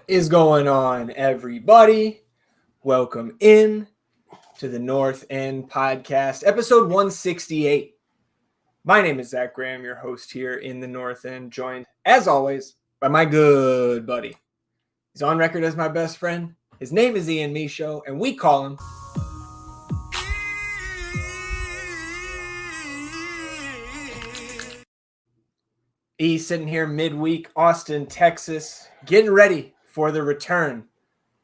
Is going on, everybody? Welcome in to the North End Podcast, episode 168. My name is Zach Graham, your host here in the North End, joined, as always, by my good buddy. He's on record as my best friend. His name is Ian Michaud, and we call him E. Sitting here midweek, Austin, Texas, getting ready for the return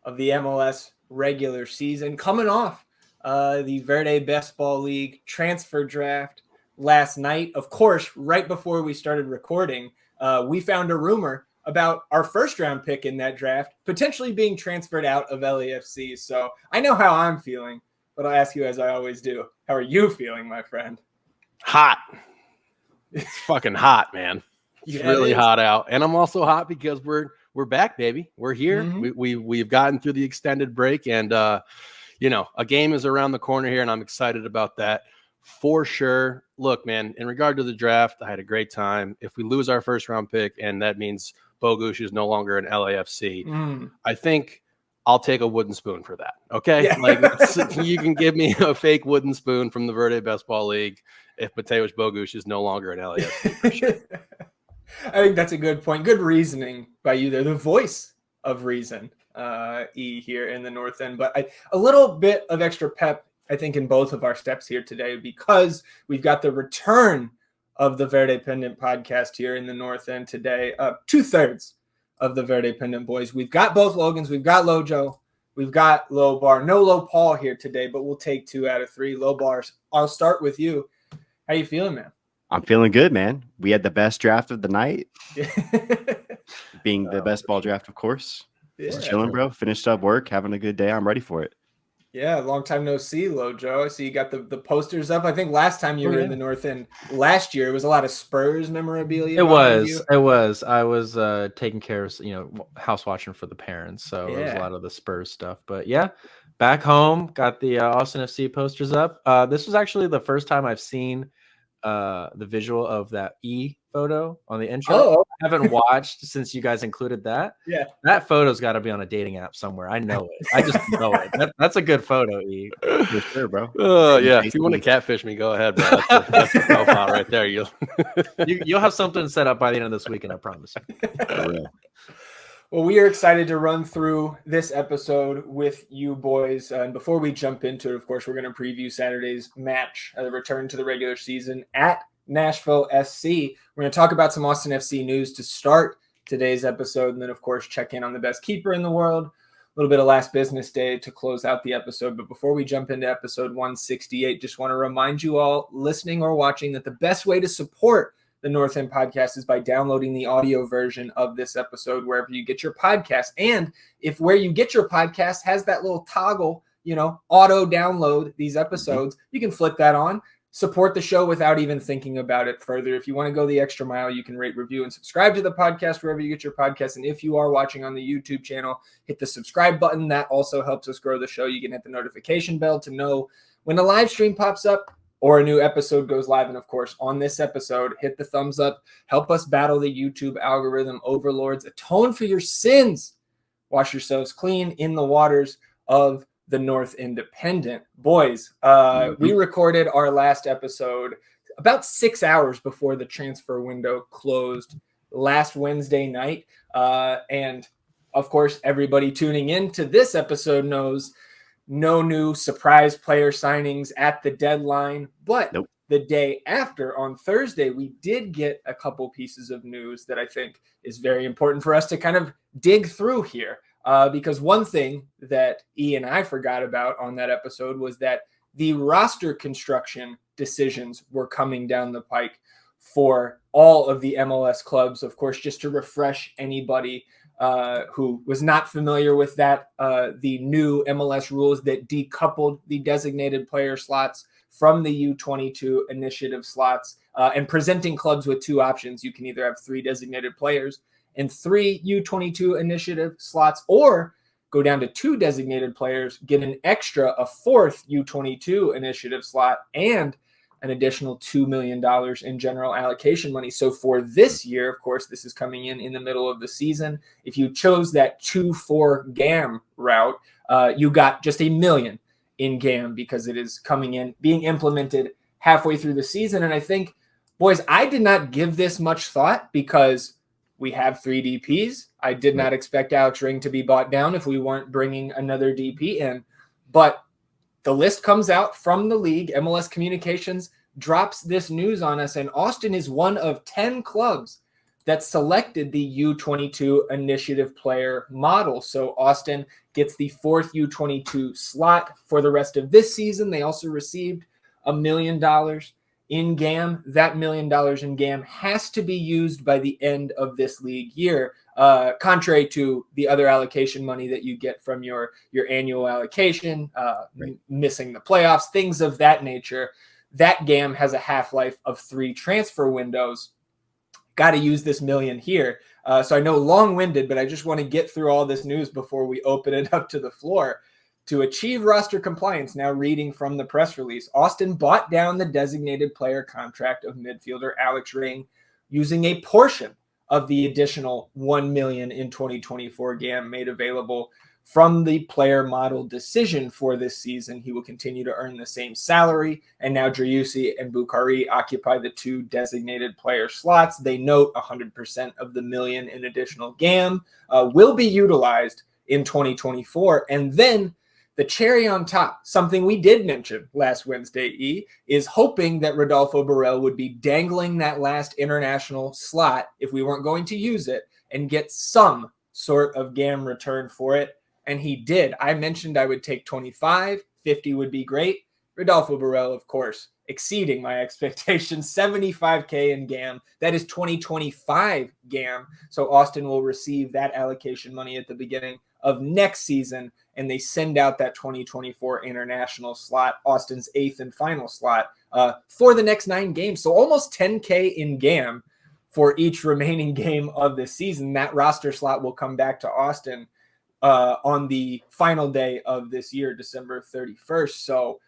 of the MLS regular season, coming off the Verde Best Ball League transfer draft last night. Of course, right before we started recording, we found a rumor about our first round pick in that draft potentially being transferred out of LAFC. So I know how I'm feeling, but I'll ask you as I always do. How are you feeling, my friend? Hot. It's fucking hot, man. It's really hot out. And I'm also hot because we're back, baby. We're here. Mm-hmm. We've gotten through the extended break, and a game is around the corner here, and I'm excited about that for sure. Look, man, in regard to the draft, I had a great time. If we lose our first round pick, and that means Bogusz is no longer in LAFC, I think I'll take a wooden spoon for that. Okay, yeah. You can give me a fake wooden spoon from the Verde Best Ball League if Mateusz Bogusz is no longer in LAFC for sure. I think that's a good point. Good reasoning by you there. The voice of reason, E, here in the North End. But a little bit of extra pep, I think, in both of our steps here today, because we've got the return of the Verdependent podcast here in the North End today. 2/3 of the Verdependent boys. We've got both Logans. We've got Lojo. We've got Low Bar. No Low Paul here today, but we'll take 2 out of 3. Low Bars, I'll start with you. How you feeling, man? I'm feeling good, man. We had the best draft of the night. Being the best ball draft, of course. Yeah. Just chilling, bro. Finished up work, having a good day. I'm ready for it. Yeah, long time no see, Lojo. So you got the posters up. I think last time you were in the North End last year, it was a lot of Spurs memorabilia. It was. I was taking care of, house watching for the parents. So it was a lot of the Spurs stuff. But yeah, back home, got the Austin FC posters up. This was actually the first time I've seen the visual of that E photo on the intro. I haven't watched since you guys included that. Yeah, that photo's got to be on a dating app somewhere. I know it. I just know it. That's a good photo, E. For sure, bro. Yeah, if you want to catfish me, go ahead, bro. That's the profile right there. You'll have something set up by the end of this weekend, I promise you. Well, we are excited to run through this episode with you boys. And before we jump into it, of course, we're going to preview Saturday's match, the return to the regular season at Nashville SC. We're going to talk about some Austin FC news to start today's episode. And then, of course, check in on the best keeper in the world. A little bit of last business day to close out the episode. But before we jump into episode 168, just want to remind you all listening or watching that the best way to support the North End podcast is by downloading the audio version of this episode wherever you get your podcast. And if where you get your podcast has that little toggle, auto download these episodes, you can flip that on, support the show without even thinking about it further. If you want to go the extra mile, you can rate, review, and subscribe to the podcast wherever you get your podcast. And if you are watching on the YouTube channel, hit the subscribe button. That also helps us grow the show. You can hit the notification bell to know when a live stream pops up or a new episode goes live. And of course, on this episode, hit the thumbs up. Help us battle the YouTube algorithm overlords. Atone for your sins. Wash yourselves clean in the waters of the North Independent. Boys, we recorded our last episode about 6 hours before the transfer window closed last Wednesday night. And of course, everybody tuning in to this episode knows no new surprise player signings at the deadline, but the day after, on Thursday, we did get a couple pieces of news that I think is very important for us to kind of dig through here. Because one thing that E and I forgot about on that episode was that the roster construction decisions were coming down the pike for all of the MLS clubs. Of course, just to refresh anybody who was not familiar with that, the new MLS rules that decoupled the designated player slots from the U22 initiative slots and presenting clubs with 2 options. You can either have 3 designated players and 3 U22 initiative slots, or go down to 2 designated players, get an extra, a 4th U22 initiative slot, and an additional $2 million in general allocation money. So for this year, of course, this is coming in the middle of the season. If you chose that 2-4 GAM route, you got just $1 million in GAM because it is coming in, being implemented halfway through the season. And I think, boys, I did not give this much thought because we have 3 DPs. I did not expect Alex Ring to be bought down if we weren't bringing another DP in. But the list comes out from the league. MLS Communications drops this news on us, and Austin is one of 10 clubs that selected the U22 initiative player model. So Austin gets the 4th U22 slot for the rest of this season. They also received $1 million in GAM. That $1 million in GAM has to be used by the end of this league year, contrary to the other allocation money that you get from your annual allocation, missing the playoffs, things of that nature. That GAM has a half-life of 3 transfer windows. Got to use this $1 million here. So I know long-winded, but I just want to get through all this news before we open it up to the floor. To achieve roster compliance, now reading from the press release, Austin bought down the designated player contract of midfielder Alex Ring using a portion of the additional $1 million in 2024 GAM made available from the player model decision for this season. He will continue to earn the same salary, and now Driussi and Bukhari occupy the 2 designated player slots. They note 100% of the $1 million in additional GAM will be utilized in 2024, and then the cherry on top, something we did mention last Wednesday, is hoping that Rodolfo Borrell would be dangling that last international slot if we weren't going to use it and get some sort of GAM return for it. And he did. I mentioned I would take 25, 50 would be great. Rodolfo Borrell, of course, exceeding my expectations, $75K in GAM. That is 2025 GAM. So Austin will receive that allocation money at the beginning of next season, and they send out that 2024 international slot, Austin's 8th and final slot, for the next 9 games. So almost 10K in GAM for each remaining game of the season. That roster slot will come back to Austin on the final day of this year, December 31st. So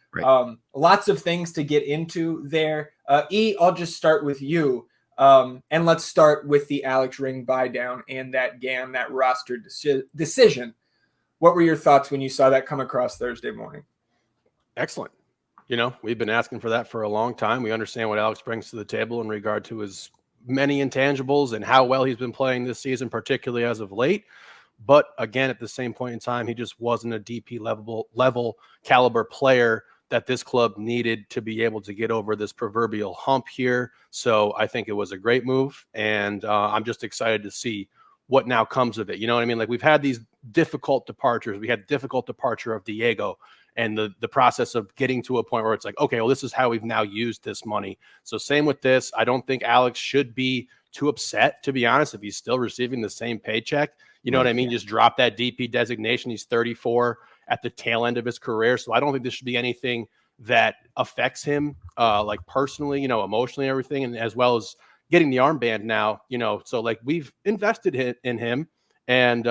lots of things to get into there. I'll just start with you. And let's start with the Alex Ring buy down and that GAM, that roster decision. What were your thoughts when you saw that come across Thursday morning? Excellent. You know, we've been asking for that for a long time. We understand what Alex brings to the table in regard to his many intangibles and how well he's been playing this season, particularly as of late. But again, at the same point in time, he just wasn't a DP level caliber player that this club needed to be able to get over this proverbial hump here. So I think it was a great move, and I'm just excited to see what now comes of it. You know what I mean? Like, we've had these difficult departures. We had difficult departure of Diego, and the process of getting to a point where it's like, okay, well, this is how we've now used this money. So same with this. I don't think Alex should be too upset, to be honest, if he's still receiving the same paycheck. You know what I mean? Just drop that DP designation. He's 34 at the tail end of his career. So I don't think this should be anything that affects him, like personally, you know, emotionally, everything. And as well as getting the armband now, you know, so like we've invested in him, and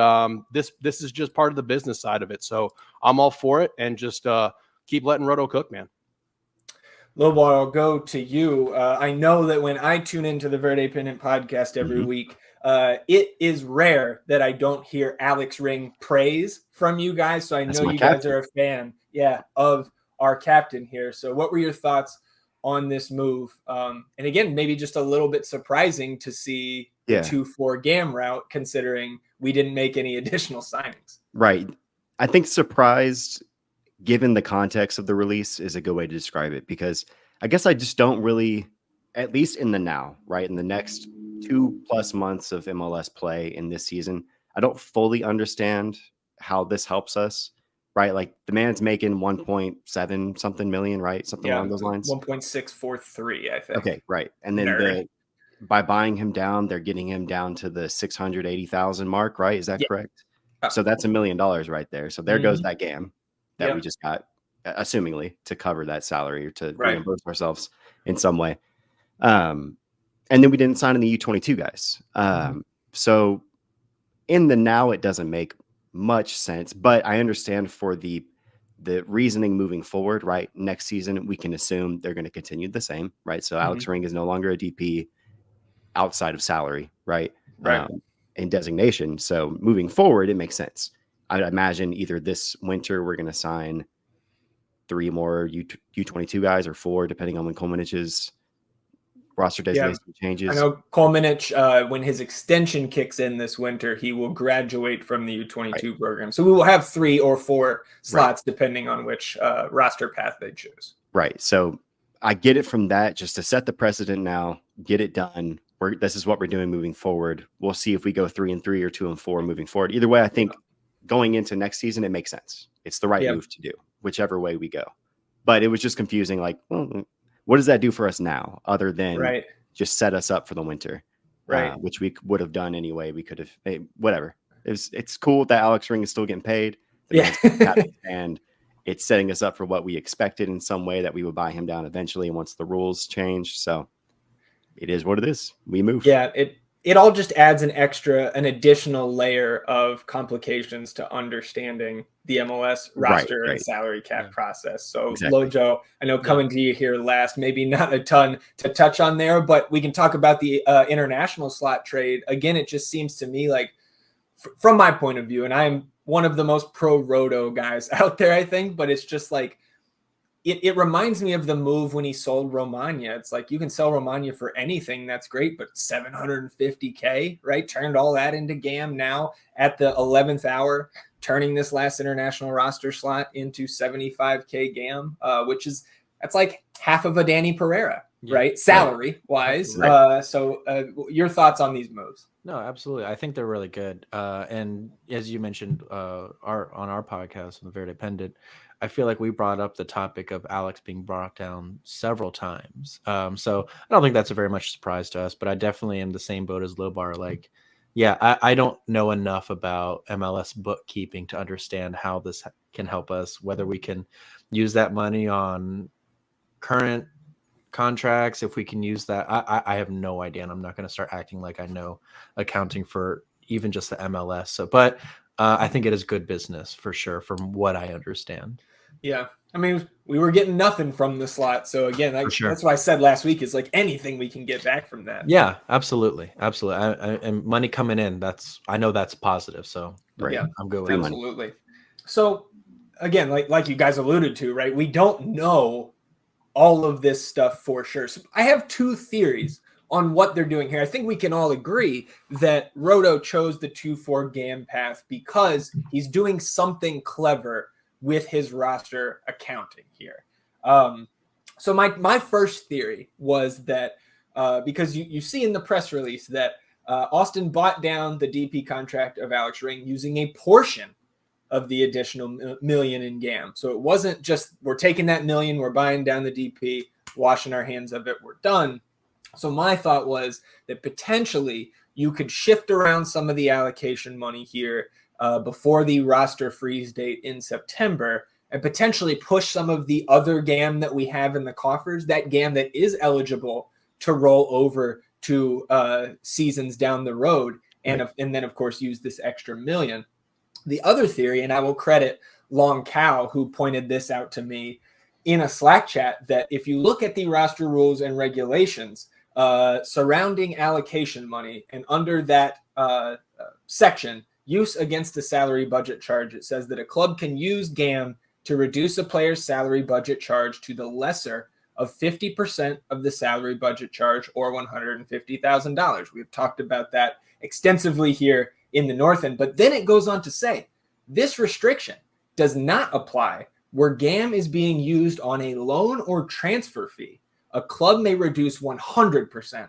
this is just part of the business side of it. So I'm all for it, and just keep letting Roto cook, man. Lobo, I'll go to you. I know that when I tune into the Verdependent podcast every week, it is rare that I don't hear Alex Ring praise from you guys. So I know you guys are a fan, of our captain here. So what were your thoughts on this move? And again, maybe just a little bit surprising to see the 2-4 GAM route, considering we didn't make any additional signings. Right. I think surprised, given the context of the release, is a good way to describe it, because I guess I just don't really, at least in the now, right, in the next 2+ months of MLS play in this season, I don't fully understand how this helps us, right? Like, the man's making 1.7 something million, right? Something along those lines. 1.643, I think. Okay, right. And then by buying him down, they're getting him down to the 680,000 mark, right? Is that correct? So that's $1 million right there. So there goes that GAM that we just got, assumingly, to cover that salary or to reimburse ourselves in some way. And then we didn't sign in the U22 guys. So in the now, it doesn't make much sense, but I understand for the the reasoning moving forward, right? Next season, we can assume they're going to continue the same, right? So Alex Ring is no longer a DP outside of salary, right? Right. In designation. So moving forward, it makes sense. I'd imagine either this winter we're going to sign 3 more U22 guys or 4, depending on when Kolmanich's roster designation changes. I know Kolmanich, when his extension kicks in this winter, he will graduate from the U22 program. So we will have 3 or 4 slots depending on which roster path they choose. Right. So I get it from that, just to set the precedent now, get it done. This is what we're doing moving forward. We'll see if we go 3-3 or 2-4 moving forward. Either way, I think going into next season, it makes sense. It's the right move to do, whichever way we go. But it was just confusing. Like, well, what does that do for us now, other than just set us up for the winter, which we would have done anyway. We could have, whatever. It's cool that Alex Ring is still getting paid. And it's setting us up for what we expected in some way, that we would buy him down eventually once the rules change. So it is what it is. We move. Yeah, it all just adds an additional layer of complications to understanding the MLS roster and salary cap process. So Lojo, I know coming to you here last, maybe not a ton to touch on there, but we can talk about the international slot trade. Again, it just seems to me like, from my point of view, and I'm one of the most pro Roto guys out there, I think, but it's just like, it reminds me of the move when he sold Romagna. It's like, you can sell Romagna for anything. That's great. But $750K, right? Turned all that into GAM now at the 11th hour, turning this last international roster slot into $75K GAM, that's like half of a Danny Pereira, right? Salary wise. So your thoughts on these moves? No, absolutely. I think they're really good. And as you mentioned, on our podcast on the Verdependent, I feel like we brought up the topic of Alex being brought down several times. So I don't think that's a very much surprise to us, but I definitely am the same boat as Lobar. Like, I don't know enough about MLS bookkeeping to understand how this can help us, whether we can use that money on current contracts, if we can use that. I have no idea, and I'm not going to start acting like I know accounting for even just the MLS. So, but I think it is good business for sure, from what I understand. Yeah. I mean, we were getting nothing from the slot. So again, that's what I said last week, is like anything we can get back from that. Yeah, absolutely. Absolutely. And money coming in, I know that's positive. So I'm good with it. Absolutely. So again, like you guys alluded to, right? We don't know all of this stuff for sure. So I have 2 theories on what they're doing here. I think we can all agree that Roto chose the 2-4 GAM path because he's doing something clever with his roster accounting here. So my first theory was that because you see in the press release that Austin bought down the DP contract of Alex Ring using a portion of the additional $1 million in GAM. So it wasn't just, we're taking that $1 million, we're buying down the DP, washing our hands of it, we're done. So my thought was that potentially you could shift around some of the allocation money here before the roster freeze date in September, and potentially push some of the other GAM that we have in the coffers, that GAM that is eligible to roll over to seasons down the road, and then of course use this extra $1 million. The other theory, and I will credit Long Cow, who pointed this out to me in a Slack chat, that if you look at the roster rules and regulations surrounding allocation money, and under that section, use against a salary budget charge, it says that a club can use GAM to reduce a player's salary budget charge to the lesser of 50% of the salary budget charge, or $150,000. We've talked about that extensively here in the North End. But then it goes on to say, this restriction does not apply where GAM is being used on a loan or transfer fee. A club may reduce 100%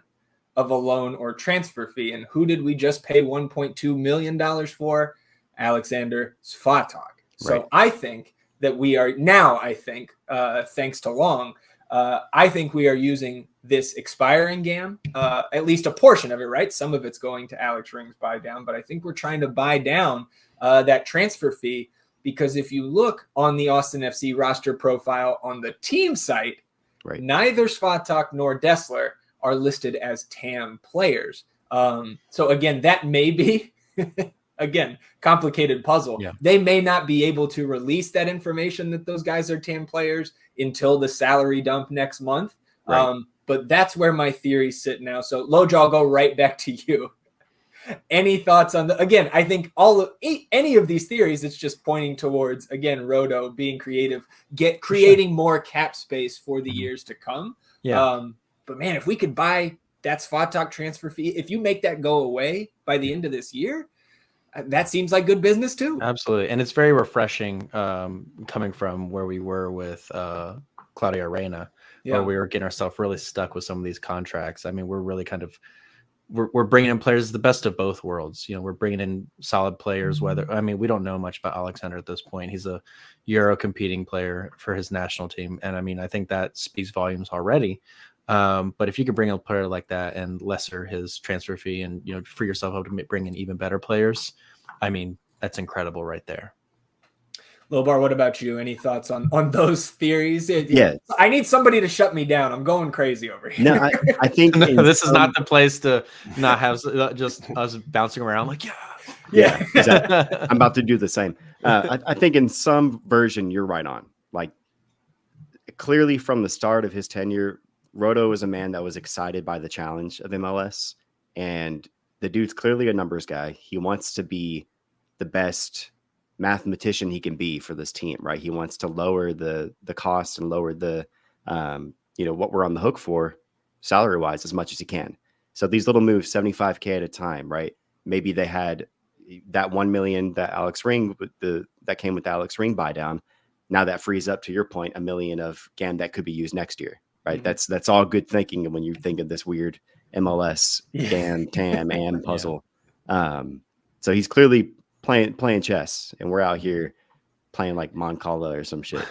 of a loan or transfer fee. And who did we just pay $1.2 million for? Alexander Svatok. So I think that we are now, thanks to Long, I think we are using this expiring GAM, at least a portion of it, right? Some of it's going to Alex Ring's buy down, but I think we're trying to buy down that transfer fee, because if you look on the Austin FC roster profile on the team site, neither Svatok nor Dessler are listed as TAM players. So again, that may be again, complicated puzzle. Yeah. They may not be able to release that information that those guys are TAM players until the salary dump next month. Right. But that's where my theories sit now. So Loja, I'll go right back to you. Any thoughts on again, I think any of these theories, it's just pointing towards, again, Rodo being creative, creating more cap space for the years to come. Yeah. But man, if we could buy that Svatak transfer fee, if you make that go away by the end of this year, that seems like good business too. Absolutely. And it's very refreshing coming from where we were with Claudio Reyna, where we were getting ourselves really stuck with some of these contracts. I mean, we're really kind of we're bringing in players, the best of both worlds. We're bringing in solid players. We don't know much about Alexander at this point. He's a Euro competing player for his national team. And I mean, I think that speaks volumes already. But if you could bring a player like that and lesser his transfer fee and, free yourself up to bring in even better players, I mean, that's incredible right there. Lobar, what about you? Any thoughts on those theories? Yeah, I need somebody to shut me down. I'm going crazy over here. No, I think this is not the place to not have just us bouncing around like, yeah. Exactly. I'm about to do the same. I think in some version you're right on. Like, clearly from the start of his tenure, Rodo is a man that was excited by the challenge of MLS, and the dude's clearly a numbers guy. He wants to be the best mathematician he can be for this team, right? He wants to lower the cost and lower the what we're on the hook for salary wise as much as he can. So these little moves, 75K at a time, right? Maybe they had that 1 million that Alex Ring that came with the Alex Ring buy down. Now that frees up, to your point, $1 million of GAN that could be used next year, right? Mm-hmm. That's all good thinking when you think of this weird MLS GAN TAM and puzzle. So he's clearly playing chess, and we're out here playing like Moncala or some shit.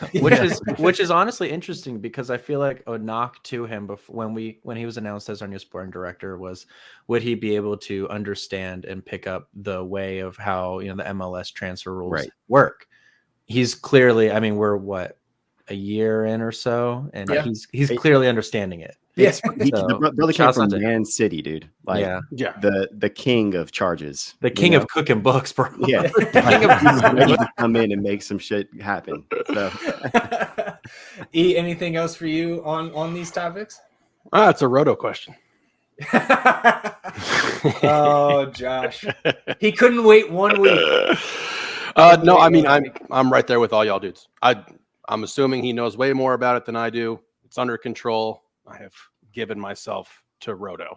which is honestly interesting, because I feel like a knock to him when he was announced as our new sporting director was, would he be able to understand and pick up the way of how the MLS transfer rules work? He's clearly, I mean, we're a year in or so, and he's clearly understanding it. Yes, the brother came from Man City, dude. Like, the king of charges, the king of cooking books, bro. Yeah, he's ready to come in and make some shit happen. So, anything else for you on these topics? It's a Roto question. Oh, Josh, he couldn't wait 1 week. No, I mean, I'm right there with all y'all dudes. I'm assuming he knows way more about it than I do. It's under control. I have given myself to Rodo.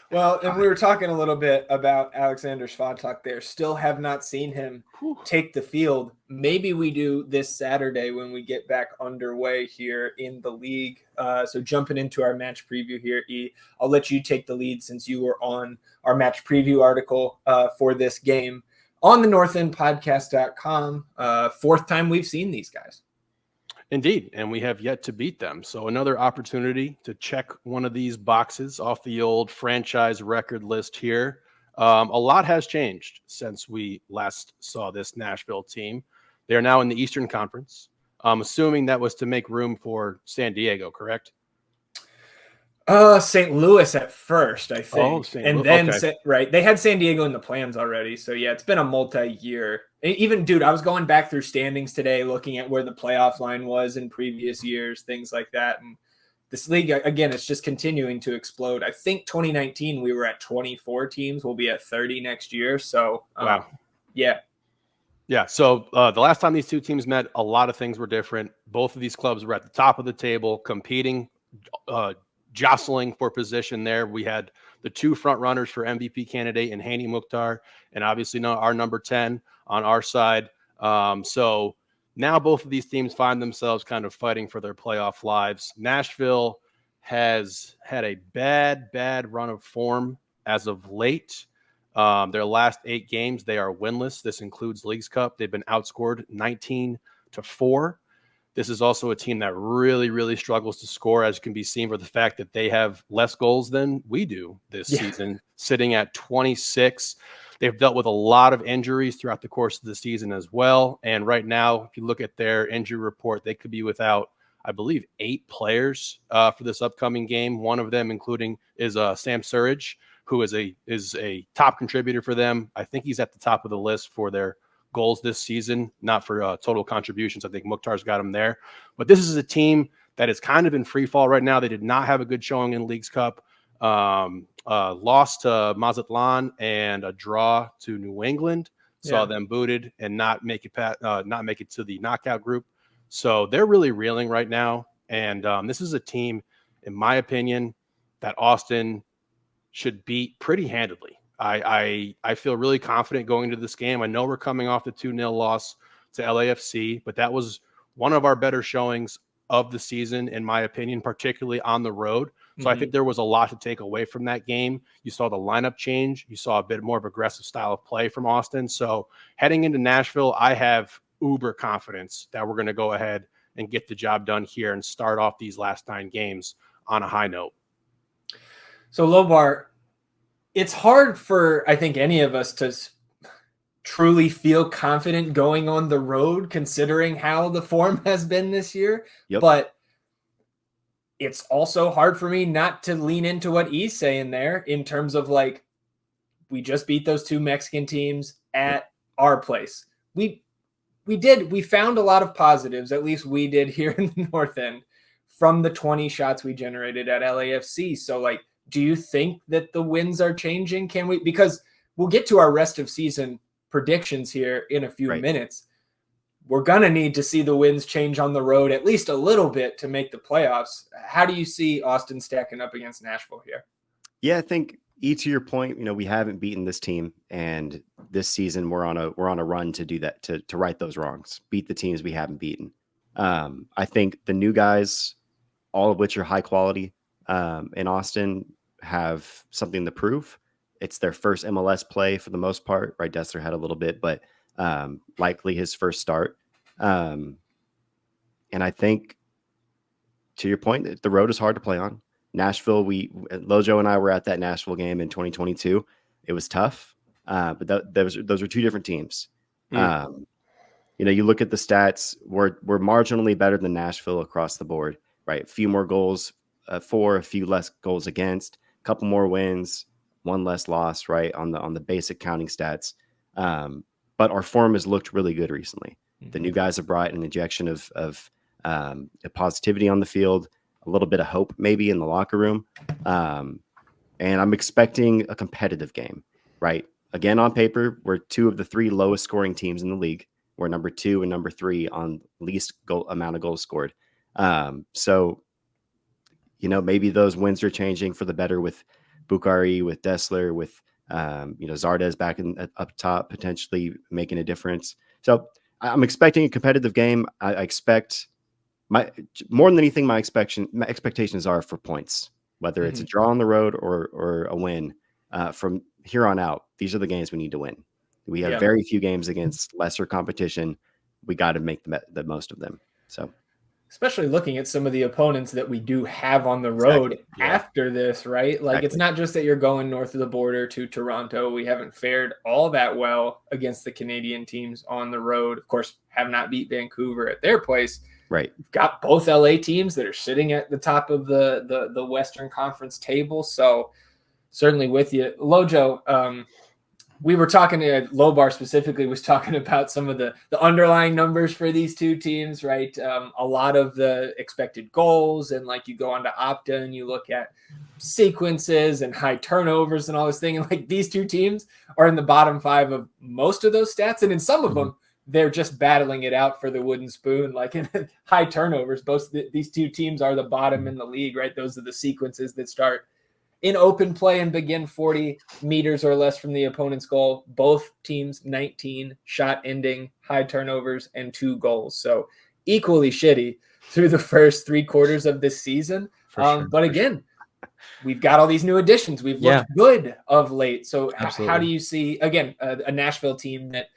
Well, and we were talking a little bit about Alexander Svatak there. Still have not seen him take the field. Maybe we do this Saturday when we get back underway here in the league. So jumping into our match preview here, E, I'll let you take the lead since you were on our match preview article for this game on the northendpodcast.com. Fourth time we've seen these guys. Indeed, and we have yet to beat them. So another opportunity to check one of these boxes off the old franchise record list here. A lot has changed since we last saw this Nashville team. They are now in the Eastern Conference. I'm assuming that was to make room for San Diego, correct? St. Louis at first, I think. Right. They had San Diego in the plans already. So, yeah, it's been a multi-year. Even, dude, I was going back through standings today, looking at where the playoff line was in previous years, things like that. And this league, again, it's just continuing to explode. I think 2019, we were at 24 teams. We'll be at 30 next year. So, wow. Yeah. Yeah, so the last time these two teams met, a lot of things were different. Both of these clubs were at the top of the table, competing, jostling for position there. We had the two front runners for MVP candidate in Hani Mukhtar, and obviously our number 10 on our side. So now both of these teams find themselves kind of fighting for their playoff lives. Nashville has had a bad run of form as of late. Their last 8 games, they are winless. This includes Leagues Cup. They've been outscored 19-4. This is also a team that really, really struggles to score, as can be seen for the fact that they have less goals than we do this season, sitting at 26. They've dealt with a lot of injuries throughout the course of the season as well. And right now, if you look at their injury report, they could be without, I believe, 8 players for this upcoming game. One of them, including, is Sam Surridge who is a top contributor for them. I think he's at the top of the list for their goals this season, not for total contributions. I think Mukhtar's got him there. But this is a team that is kind of in free fall right now. They did not have a good showing in Leagues Cup. Lost to Mazatlan and a draw to New England. Saw them booted and not make it to the knockout group. So they're really reeling right now. And this is a team, in my opinion, that Austin should beat pretty handedly. I feel really confident going into this game. I know we're coming off the 2-0 loss to LAFC, but that was one of our better showings of the season, in my opinion, particularly on the road. So I think there was a lot to take away from that game. You saw the lineup change. You saw a bit more of aggressive style of play from Austin. So heading into Nashville, I have uber confidence that we're going to go ahead and get the job done here and start off these last 9 games on a high note. So Lobar, it's hard for, I think, any of us to truly feel confident going on the road, considering how the form has been this year. Yep. But it's also hard for me not to lean into what he's saying there in terms of, like, we just beat those 2 Mexican teams at our place. We found a lot of positives, at least we did here in the North End, from the 20 shots we generated at LAFC. So, like, do you think that the winds are changing? Can we, because we'll get to our rest of season predictions here in a few minutes. We're going to need to see the winds change on the road at least a little bit to make the playoffs. How do you see Austin stacking up against Nashville here? Yeah, I think to your point, we haven't beaten this team, and this season we're on a run to do that, to right those wrongs, beat the teams we haven't beaten. I think the new guys, all of which are high quality in Austin, have something to prove. It's their first MLS play for the most part, right? Dessler had a little bit, but likely his first start. And I think, to your point, the road is hard to play on. Nashville, Lojo and I were at that Nashville game in 2022. It was tough, but those are 2 different teams. You look at the stats, we're marginally better than Nashville across the board, right? A few more goals for, a few less goals against, a couple more wins, 1 less loss, right, on the basic counting stats. But our form has looked really good recently. The new guys have brought an injection of positivity on the field, a little bit of hope maybe in the locker room. And I'm expecting a competitive game, right? Again, on paper, we're 2 of the 3 lowest scoring teams in the league. We're number 2 and number 3 on least amount of goals scored. So, maybe those wins are changing for the better with Bukhari, with Dessler, with Zardes back up top, potentially making a difference. So I'm expecting a competitive game. I expect more than anything, my expectations are for points, whether it's a draw on the road or a win. From here on out, these are the games we need to win. We have very few games against lesser competition. We got to make the most of them. So, especially looking at some of the opponents that we do have on the road after this, right? Like, it's not just that you're going north of the border to Toronto. We haven't fared all that well against the Canadian teams on the road. Of course, have not beat Vancouver at their place. Right. We've got both LA teams that are sitting at the top of the Western Conference table. So certainly with you. Lojo, we were talking to Lobar specifically was talking about some of the underlying numbers for these 2 teams, right? A lot of the expected goals, and like you go on to Opta and you look at sequences and high turnovers and all this thing. And like these 2 teams are in the bottom 5 of most of those stats. And in some of them, they're just battling it out for the wooden spoon, like in high turnovers. These 2 teams are the bottom in the league, right? Those are the sequences that start in open play and begin 40 meters or less from the opponent's goal. Both teams 19 shot ending, high turnovers, and 2 goals. So equally shitty through the first 3 quarters of this season. But again, we've got all these new additions. We've looked good of late. So how do you see, again, a Nashville team that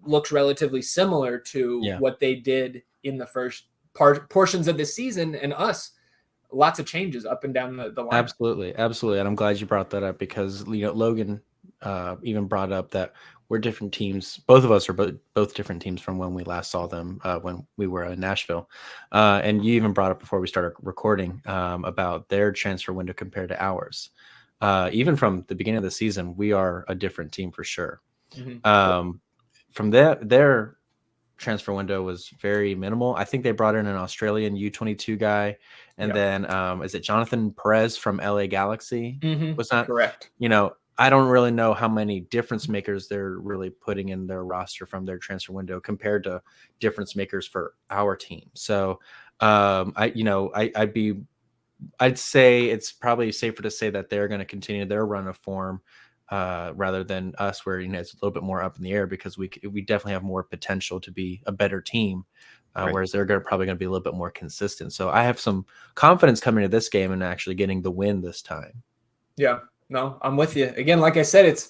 looks relatively similar to what they did in the first portions of the season, and us? Lots of changes up and down the line. Absolutely. And I'm glad you brought that up, because Logan even brought up that we're different teams. Both of us are both different teams from when we last saw them when we were in Nashville. And you even brought up before we started recording about their transfer window compared to ours. even from the beginning of the season, we are a different team for sure. Mm-hmm. From their transfer window was very minimal. I think they brought in an Australian U22 guy, and then is it Jonathan Perez from LA Galaxy? Mm-hmm. Was not correct. I don't really know how many difference makers they're really putting in their roster from their transfer window compared to difference makers for our team. So I'd say it's probably safer to say that they're going to continue their run of form rather than us, where it's a little bit more up in the air, because we definitely have more potential to be a better team, whereas they're probably going to be a little bit more consistent. So I have some confidence coming to this game and actually getting the win this time. Yeah, no, I'm with you. Again, like I said,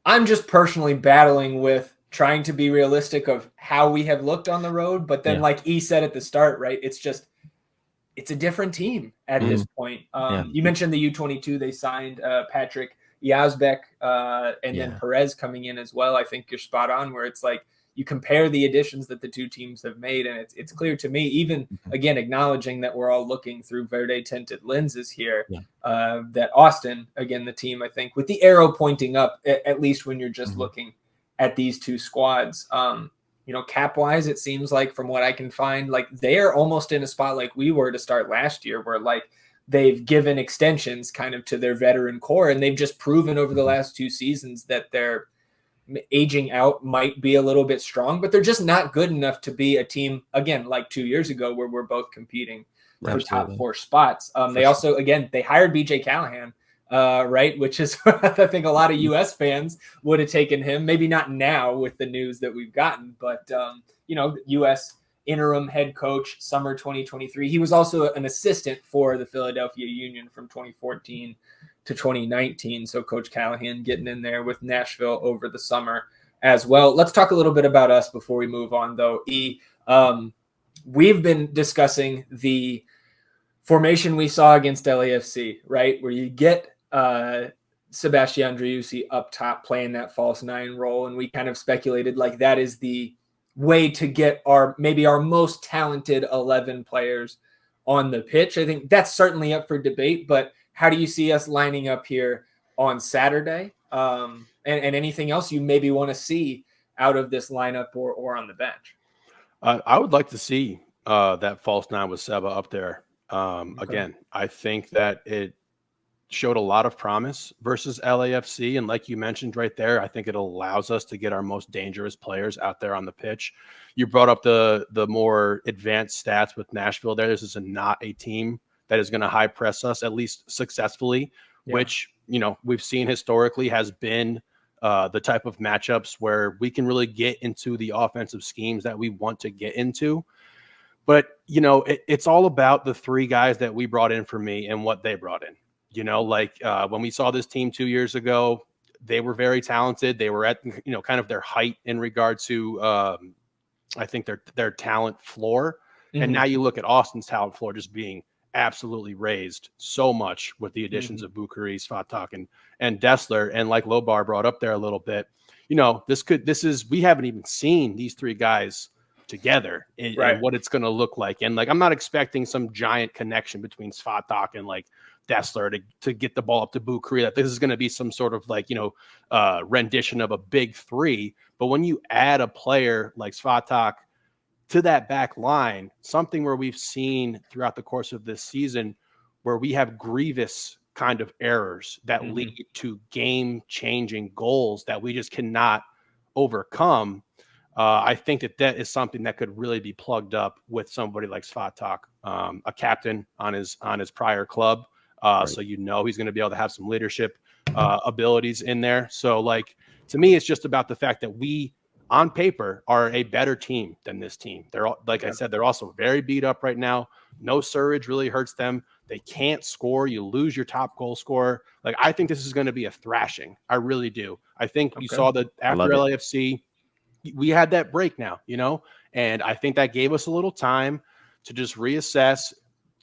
I'm just personally battling with trying to be realistic of how we have looked on the road, but then like E said at the start, right? It's a different team at this point. You mentioned the U22. They signed Patrick Yazbek and then Perez coming in as well. I think you're spot on, where it's like you compare the additions that the two teams have made, and it's clear to me, even again acknowledging that we're all looking through Verde tinted lenses here, that Austin, again, the team, I think, with the arrow pointing up, at least when you're just looking at these two squads, cap wise, it seems like from what I can find, like they're almost in a spot like we were to start last year, where like they've given extensions kind of to their veteran core, and they've just proven over the last two seasons that their aging out might be a little bit strong, but they're just not good enough to be a team again like 2 years ago where we're both competing for top 4 spots. They also, again, they hired BJ Callahan, right, which is I think a lot of US fans would have taken him, maybe not now with the news that we've gotten, but US interim head coach summer 2023. He was also an assistant for the Philadelphia Union from 2014 to 2019. So Coach Callahan getting in there with Nashville over the summer as well. Let's talk a little bit about us before we move on, though. We've been discussing the formation we saw against LAFC, right, where you get Sebastian Driussi up top playing that false 9 role, and we kind of speculated like that is the way to get our most talented 11 players on the pitch. I think that's certainly up for debate, but how do you see us lining up here on Saturday? And anything else you maybe want to see out of this lineup or on the bench? I would like to see that false 9 with Seba up there. Again, I think that it showed a lot of promise versus LAFC. And like you mentioned right there, I think it allows us to get our most dangerous players out there on the pitch. You brought up the more advanced stats with Nashville there. This is not a team that is going to high press us, at least successfully, which, we've seen historically has been the type of matchups where we can really get into the offensive schemes that we want to get into. But, it's all about the 3 guys that we brought in for me and what they brought in. When we saw this team 2 years ago, they were very talented. They were at, kind of their height in regard to, I think their talent floor. And now you look at Austin's talent floor just being absolutely raised so much with the additions of Bukhari, Svatak, and Dessler. And like Lobar brought up there a little bit, we haven't even seen these 3 guys together and what it's going to look like. And I'm not expecting some giant connection between Svatak and Dessler to get the ball up to Bukhari, that this is going to be some sort of rendition of a big 3. But when you add a player like Svatak to that back line, something where we've seen throughout the course of this season where we have grievous kind of errors that lead to game-changing goals that we just cannot overcome. I think that is something that could really be plugged up with somebody like Svatak, a captain on his prior club. So he's going to be able to have some leadership abilities in there. So to me, it's just about the fact that we, on paper, are a better team than this team. They're I said, they're also very beat up right now. No surge really hurts them. They can't score. You lose your top goal scorer. I think this is going to be a thrashing. I really do. I think you saw that after LAFC, we had that break now, and I think that gave us a little time to just reassess,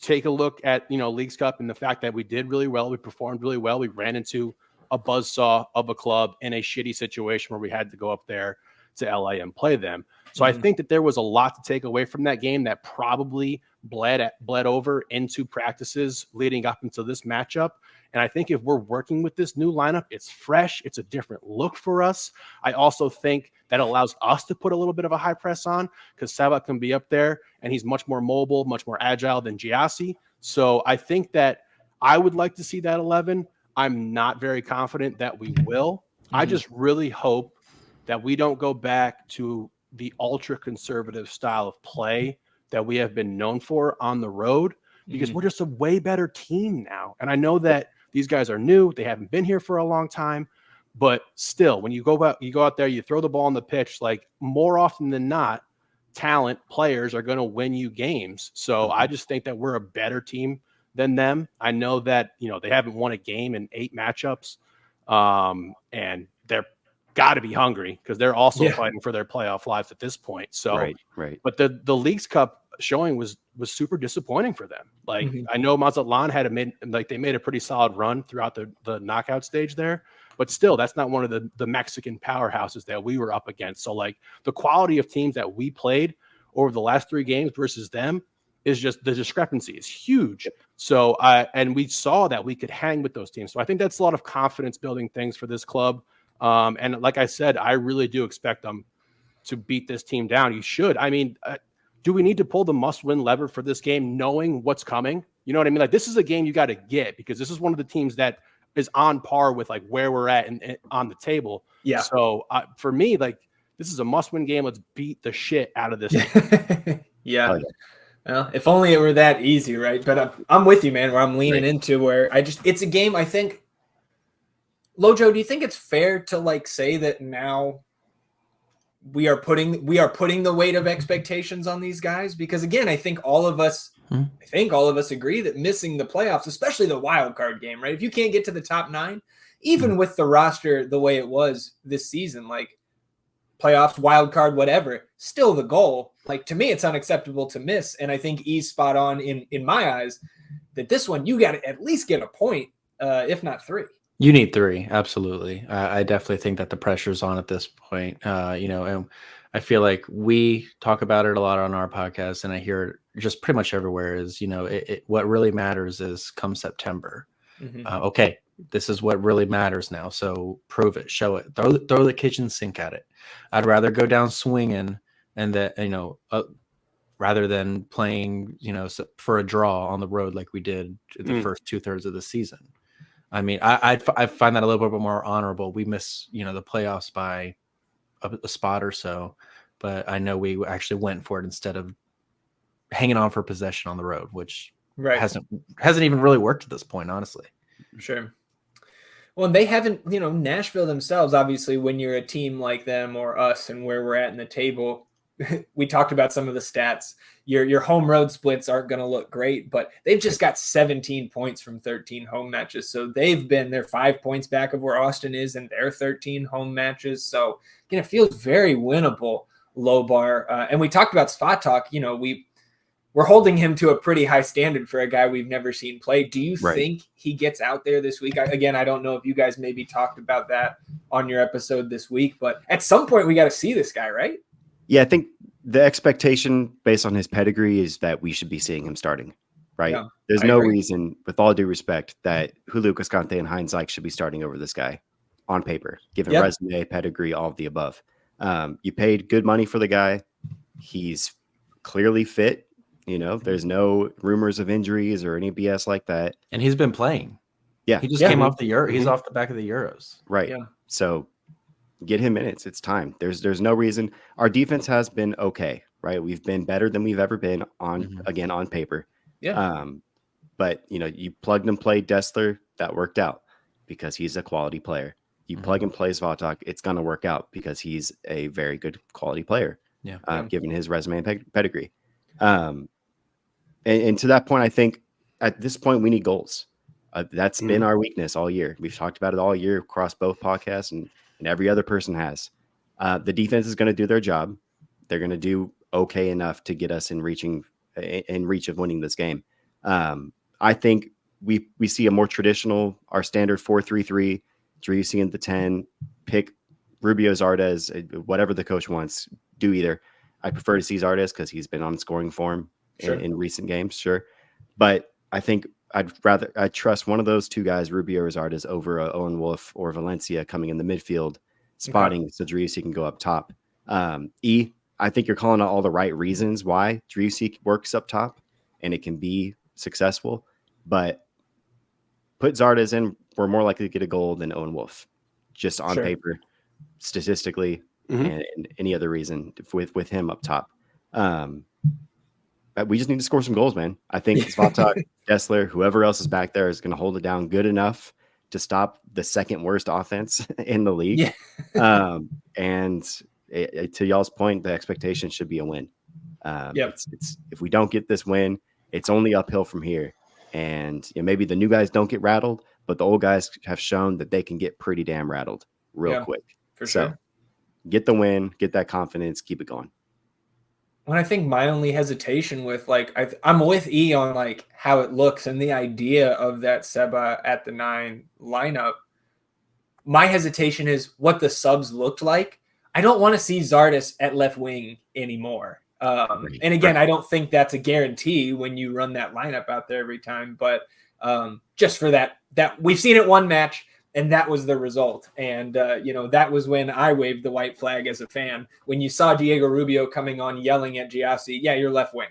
take a look at, Leagues Cup and the fact that we did really well. We performed really well. We ran into a buzzsaw of a club in a shitty situation where we had to go up there to LA and play them. So I think that there was a lot to take away from that game that probably bled over into practices leading up into this matchup. And I think if we're working with this new lineup, it's fresh. It's a different look for us. I also think that allows us to put a little bit of a high press on because Saba can be up there and he's much more mobile, much more agile than Giassi. So I think that I would like to see that 11. I'm not very confident that we will. I just really hope that we don't go back to the ultra conservative style of play that we have been known for on the road, because we're just a way better team now. And I know that these guys are new. They haven't been here for a long time, but still, when you go out there, you throw the ball on the pitch, like more often than not, talent players are going to win you games. So I just think that we're a better team than them. I know that, they haven't won a game in 8 matchups. And they're got to be hungry because they're also fighting for their playoff lives at this point. So, right. But the Leagues Cup showing was super disappointing for them. Like I know Mazatlan they made a pretty solid run throughout the knockout stage there, but still that's not one of the Mexican powerhouses that we were up against. So like the quality of teams that we played over the last 3 games versus them is just, the discrepancy is huge. So and we saw that we could hang with those teams. So I think that's a lot of confidence building things for this club. And like I said, I really do expect them to beat this team down. You should. I mean, do we need to pull the must-win lever for this game, knowing what's coming? You know what I mean? Like, this is a game you got to get because this is one of the teams that is on par with like where we're at and on the table. Yeah. So for me, like, this is a must-win game. Let's beat the shit out of this team. Yeah. Well, if only it were that easy, right? But I'm with you, man. Where I'm leaning into where it's a game. I think. Lojo, do you think it's fair to like say that now we are putting the weight of expectations on these guys? Because again, I think all of us agree that missing the playoffs, especially the wild card game, right? If you can't get to the top 9, even with the roster the way it was this season, like playoffs, wild card, whatever, still the goal. Like to me, it's unacceptable to miss. And I think E's spot on in my eyes that this one you got to at least get a point, if not 3. You need 3, absolutely. I definitely think that the pressure's on at this point. And I feel like we talk about it a lot on our podcast, and I hear it just pretty much everywhere. Is what really matters is come September. Okay, this is what really matters now. So prove it, show it, throw the kitchen sink at it. I'd rather go down swinging, and that rather than playing for a draw on the road like we did the first 2/3 of the season. I mean, I find that a little bit more honorable. We miss, the playoffs by a spot or so, but I know we actually went for it instead of hanging on for possession on the road, which hasn't even really worked at this point, honestly. Sure. Well, and they haven't, Nashville themselves, obviously, when you're a team like them or us and where we're at in the table, we talked about some of the stats. Your home road splits aren't going to look great, but they've just got 17 points from 13 home matches. So they're 5 points back of where Austin is in their 13 home matches. So again, it feels very winnable, low bar. And we talked about Svatok. We're holding him to a pretty high standard for a guy we've never seen play. Do you think he gets out there this week? Again, I don't know if you guys maybe talked about that on your episode this week, but at some point we got to see this guy, right? Yeah, I think the expectation based on his pedigree is that we should be seeing him starting, right? Yeah, There's no reason, with all due respect, that Julio Cascante and Heinz Ike should be starting over this guy on paper, given resume, pedigree, all of the above. You paid good money for the guy. He's clearly fit. There's no rumors of injuries or any BS like that. And he's been playing. Yeah. He just came off the Euro. He's off the back of the Euros. Right. Yeah. So get him minutes. It's time. There's no reason. Our defense has been okay, right? We've been better than we've ever been on paper. Yeah. But you plugged and played Dessler, that worked out because he's a quality player. You plug and play Svatok, it's going to work out because he's a very good quality player. Yeah. Given his resume and pedigree. And to that point, I think at this point we need goals. That's been our weakness all year. We've talked about it all year across both podcasts, and every other person has. The defense is going to do their job. They're going to do okay enough to get us in reach of winning this game. I think we see a more traditional, our standard 4-3-3. Driussi in the 10, pick Rubio Zardes, whatever the coach wants. Do either. I prefer to see Zardes because he's been on scoring form in recent games, sure. But I think I'd trust one of those two guys, Rubio or Zardes, over Owen Wolf or Valencia coming in the midfield, spotting so Driussi can go up top. I think you're calling out all the right reasons why Driussi works up top and it can be successful, but put Zardes in, we're more likely to get a goal than Owen Wolf, just on paper, statistically, and any other reason with him up top. We just need to score some goals, man. I think Svatak, Dessler, whoever else is back there is going to hold it down good enough to stop the second worst offense in the league. And to y'all's point, the expectation should be a win. It's if we don't get this win, it's only uphill from here. And maybe the new guys don't get rattled, but the old guys have shown that they can get pretty damn rattled real quick. For sure. So get the win, get that confidence, keep it going. When I think my only hesitation with I'm with E on how it looks and the idea of that Seba at the 9 lineup. My hesitation is what the subs looked like. I don't want to see Zardes at left wing anymore. And again, I don't think that's a guarantee when you run that lineup out there every time. But just for that we've seen it one match. And that was the result. And, that was when I waved the white flag as a fan. When you saw Diego Rubio coming on yelling at Giassi, you're left wing.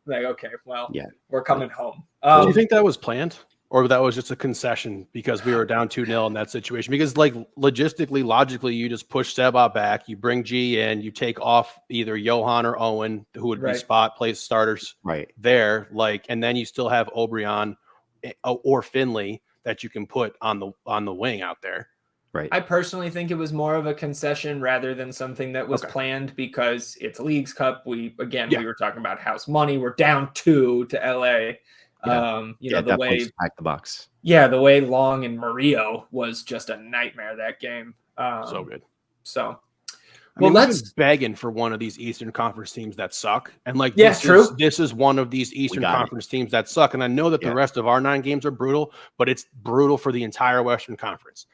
Okay, well, we're coming home. Do you think that was planned? Or that was just a concession because we were down 2-0 in that situation? Because, logistically, logically, you just push Seba back, you bring G in, you take off either Johan or Owen, who would be place starters there. And then you still have Obrian or Finley that you can put on the wing out there. Right. I personally think it was more of a concession rather than something that was planned because it's Leagues Cup. We were talking about house money. We're down 2 to LA. The way pack the box. Yeah, the way Long and Murillo was just a nightmare that game. So good. So let's begging for one of these Eastern Conference teams that suck. And this is one of these Eastern Conference teams that suck. And I know that the rest of our 9 games are brutal, but it's brutal for the entire Western Conference.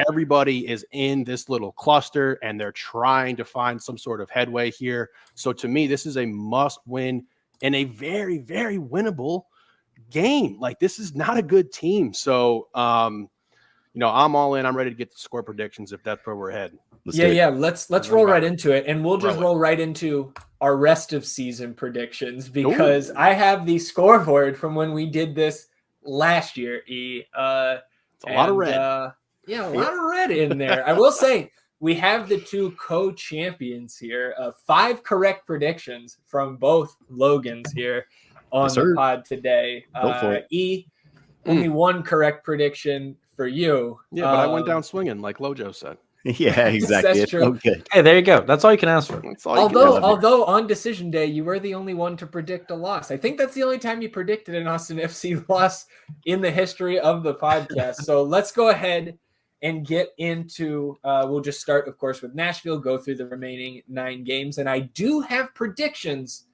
Everybody is in this little cluster and they're trying to find some sort of headway here. So to me, this is a must win and a very, very winnable game. This is not a good team. So, I'm all in. I'm ready to get the score predictions if that's where we're heading. Let's roll right into it, and we'll just roll right into our rest of season predictions because I have the scoreboard from when we did this last year. It's a lot of red. A lot of red in there. I will say we have the 2 co-champions here. 5 correct predictions from both Logans here on the pod today. Go for it. Only 1 correct prediction for you. Yeah, but I went down swinging, like Lojo said. Yeah, exactly. That's true. Okay. Hey, there you go. That's all you can ask for. Although on decision day, you were the only one to predict a loss. I think that's the only time you predicted an Austin FC loss in the history of the podcast. So let's go ahead and get into, we'll just start, of course, with Nashville, go through the remaining 9 games. And I do have predictions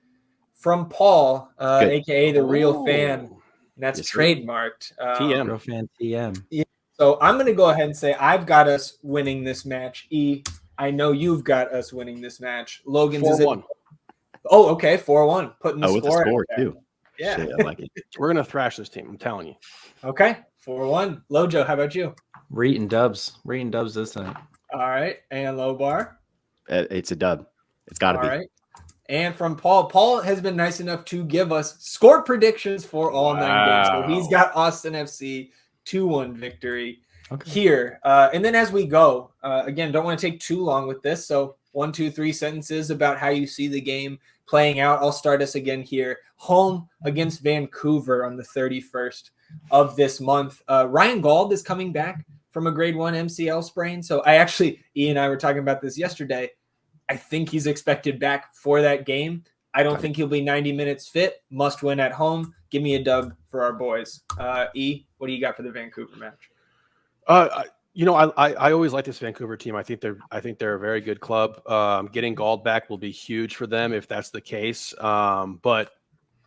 from Paul, a.k.a. the real fan. That's trademarked. TM. Real fan TM. Yeah. So I'm going to go ahead and say I've got us winning this match. E, I know you've got us winning this match. Logan's 4-1. Oh, okay, 4-1. Putting the with score. The score too. Yeah, shit, I like it. We're gonna thrash this team. I'm telling you. Okay, 4-1. Lojo, how about you? Reeting dubs this night. All right, and low bar. It's a dub. It's got to be. All right. And from Paul. Paul has been nice enough to give us score predictions for all 9 games. So he's got Austin FC 2-1 victory here. And then as we go, again, don't want to take too long with this. So 1, 2, 3 sentences about how you see the game playing out. I'll start us again here. Home against Vancouver on the 31st of this month. Ryan Gauld is coming back from a grade 1 MCL sprain. So Ian and I were talking about this yesterday. I think he's expected back for that game. I don't think he'll be 90 minutes fit. Must win at home. Give me a dub for our boys. E, what do you got for the Vancouver match? I always like this Vancouver team. I think they're a very good club. Getting Gauld back will be huge for them if that's the case. But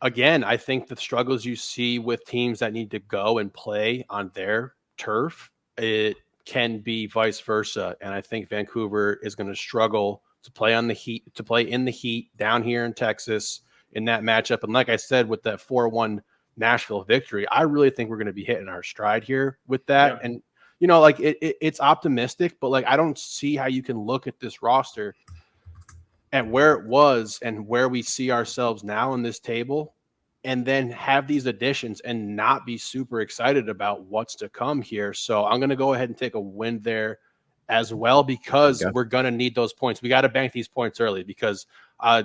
again, I think the struggles you see with teams that need to go and play on their turf, it can be vice versa. And I think Vancouver is going to struggle to play in the heat down here in Texas in that matchup. And like I said, with that 4-1 Nashville victory, I really think we're going to be hitting our stride here with that. Yeah. And, you know, like it's optimistic, but like I don't see how you can look at this roster at where it was and where we see ourselves now in this table and then have these additions and not be super excited about what's to come here. So I'm going to go ahead and take a win there as well, because we're going to need those points. We got to bank these points early because, I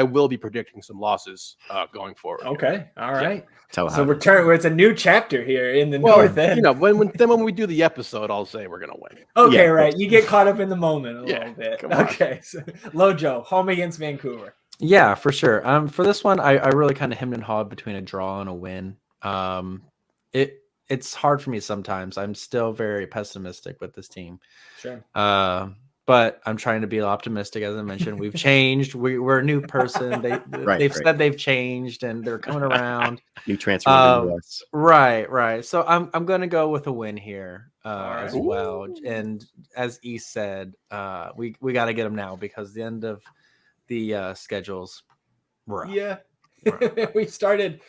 will be predicting some losses going forward. Okay. All right. Yeah. So it's a new chapter here in the North End. You know, when we do the episode, I'll say we're going to win. Okay. Yeah, right. You get caught up in the moment a little bit. Okay. So, Lojo, home against Vancouver. Yeah, for sure. For this one, I really kind of hemmed and hawed between a draw and a win. It's hard for me sometimes. I'm still very pessimistic with this team. Sure. But I'm trying to be optimistic. As I mentioned, we've changed. We're a new person. They've said they've changed and they're coming around. New transfer. Right. So I'm going to go with a win here as well. And as E said, we got to get them now because the end of the schedule's rough. Yeah. We started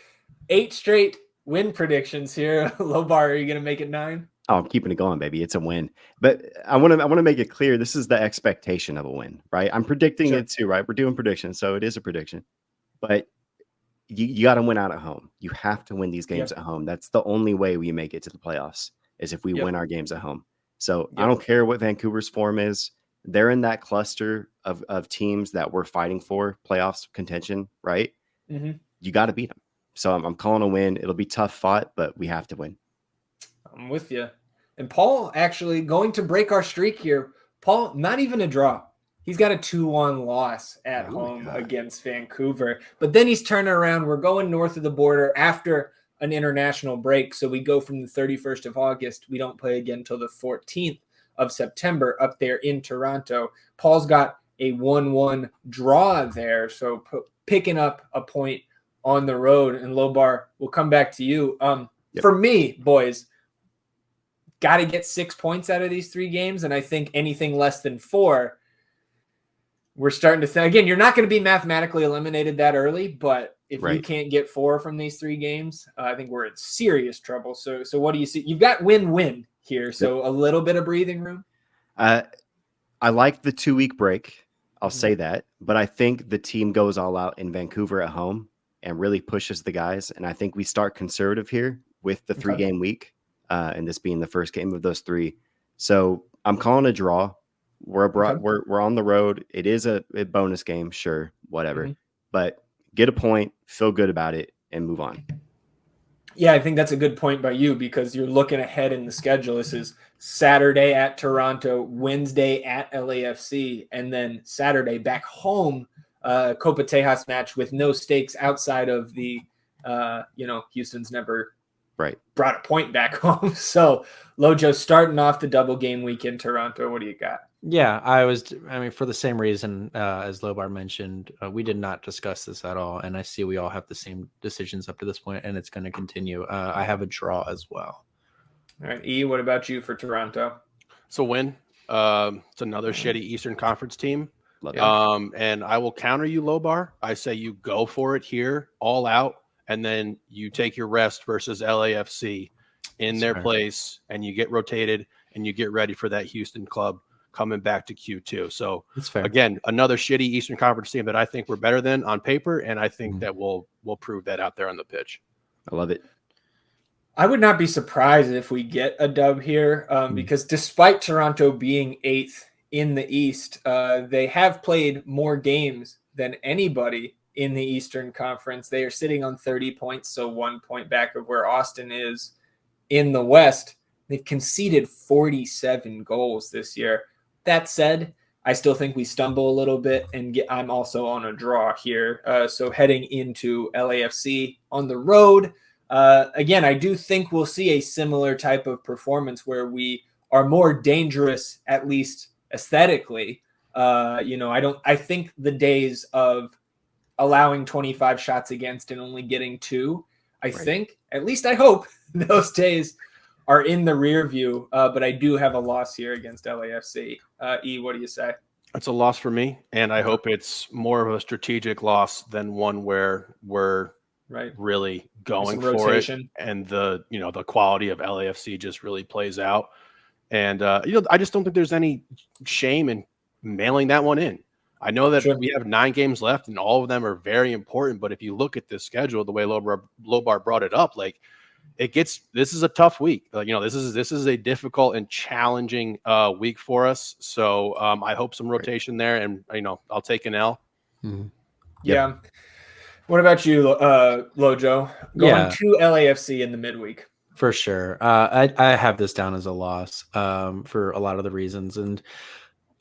8 straight win predictions here. Lobar, are you going to make it 9? Oh, I'm keeping it going, baby. It's a win. But I want to make it clear. This is the expectation of a win, right? I'm predicting it too, right? We're doing predictions, so it is a prediction. But you got to win out at home. You have to win these games at home. That's the only way we make it to the playoffs is if we win our games at home. So I don't care what Vancouver's form is. They're in that cluster of teams that we're fighting for playoffs contention, right? Mm-hmm. You got to beat them. So I'm calling a win. It'll be tough fought, but we have to win. I'm with you. And Paul actually going to break our streak here. Paul, not even a draw. He's got a 2-1 loss at home against Vancouver. But then he's turning around. We're going north of the border after an international break. So we go from the 31st of August. We don't play again until the 14th of September up there in Toronto. Paul's got a 1-1 draw there. So picking up a point on the road. And Lobar, we'll come back to you. For me, boys, got to get 6 points out of these 3 games. And I think anything less than 4, we're starting to think, again, you're not going to be mathematically eliminated that early, but if you can't get 4 from these 3 games, I think we're in serious trouble. So what do you see? You've got win-win here. So a little bit of breathing room. I like the 2-week break. I'll say that, but I think the team goes all out in Vancouver at home and really pushes the guys. And I think we start conservative here with the 3-game week. And this being the first game of those 3. So I'm calling a draw. We're on the road. It is a bonus game, sure, whatever. But get a point, feel good about it, and move on. Yeah, I think that's a good point by you because you're looking ahead in the schedule. This is Saturday at Toronto, Wednesday at LAFC, and then Saturday back home, Copa Tejas match with no stakes outside of the, Houston's never brought a point back home. So Lojo starting off the double game week in Toronto. What do you got? Yeah, for the same reason as Lobar mentioned, we did not discuss this at all. And I see we all have the same decisions up to this point, and it's going to continue. I have a draw as well. All right. E, what about you for Toronto? So win. It's another shitty Eastern Conference team. And I will counter you, Lobar. I say you go for it here, all out. And then you take your rest versus LAFC in their place, and you get rotated, and you get ready for that Houston club coming back to Q2. So again, another shitty Eastern Conference team that I think we're better than on paper, and I think that we'll prove that out there on the pitch. I love it. I would not be surprised if we get a dub here because despite Toronto being 8th in the East, they have played more games than anybody in the Eastern Conference. They are sitting on 30 points, so 1 point back of where Austin is in the West. They've conceded 47 goals this year. That said, I still think we stumble a little bit, and I'm also on a draw here. So heading into LAFC on the road, again, I do think we'll see a similar type of performance where we are more dangerous, at least aesthetically. I think the days of allowing 25 shots against and only getting 2, I think, at least I hope those days are in the rear view. But I do have a loss here against LAFC. E, what do you say? It's a loss for me, and I hope it's more of a strategic loss than one where we're really going Some for rotation. it, and the quality of LAFC just really plays out. And I just don't think there's any shame in mailing that one in. I know that we have 9 games left, and all of them are very important. But if you look at the schedule, the way Lobar brought it up, like this is a tough week. This is a difficult and challenging week for us. So I hope some rotation there, and I'll take an L. Mm-hmm. Yeah. What about you, Lojo? Going to LAFC in the midweek. For sure. I have this down as a loss for a lot of the reasons. And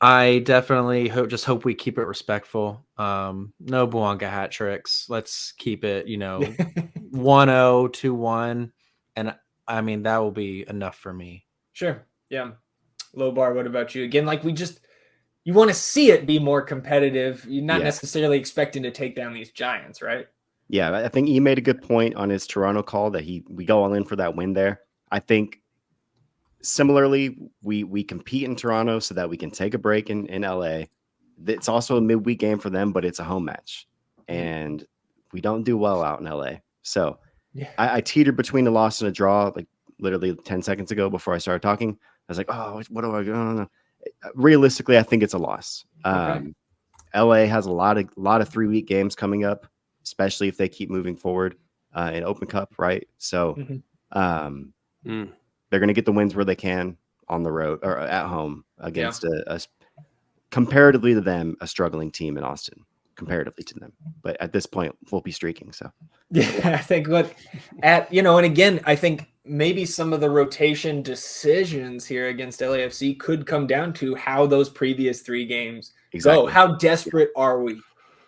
I definitely hope we keep it respectful. No Bouanga hat tricks. Let's keep it, 1-0, 2-1. And I mean, that will be enough for me. Sure. Yeah. Lobar, what about you? Again, you want to see it be more competitive. You're not necessarily expecting to take down these giants, right? Yeah, I think he made a good point on his Toronto call that we go all in for that win there. I think similarly, we compete in Toronto so that we can take a break in LA. It's also a midweek game for them, but it's a home match. And we don't do well out in LA. So I teetered between a loss and a draw, like literally 10 seconds ago before I started talking. I was like, oh, what do I do? Realistically, I think it's a loss. Okay. LA has a lot of 3-week games coming up, especially if they keep moving forward in Open Cup, right? So they're going to get the wins where they can on the road or at home against a comparatively to them, a struggling team in Austin, comparatively to them. But at this point, we'll be streaking. So I think and again, I think maybe some of the rotation decisions here against LAFC could come down to how those previous 3 games go. How desperate are we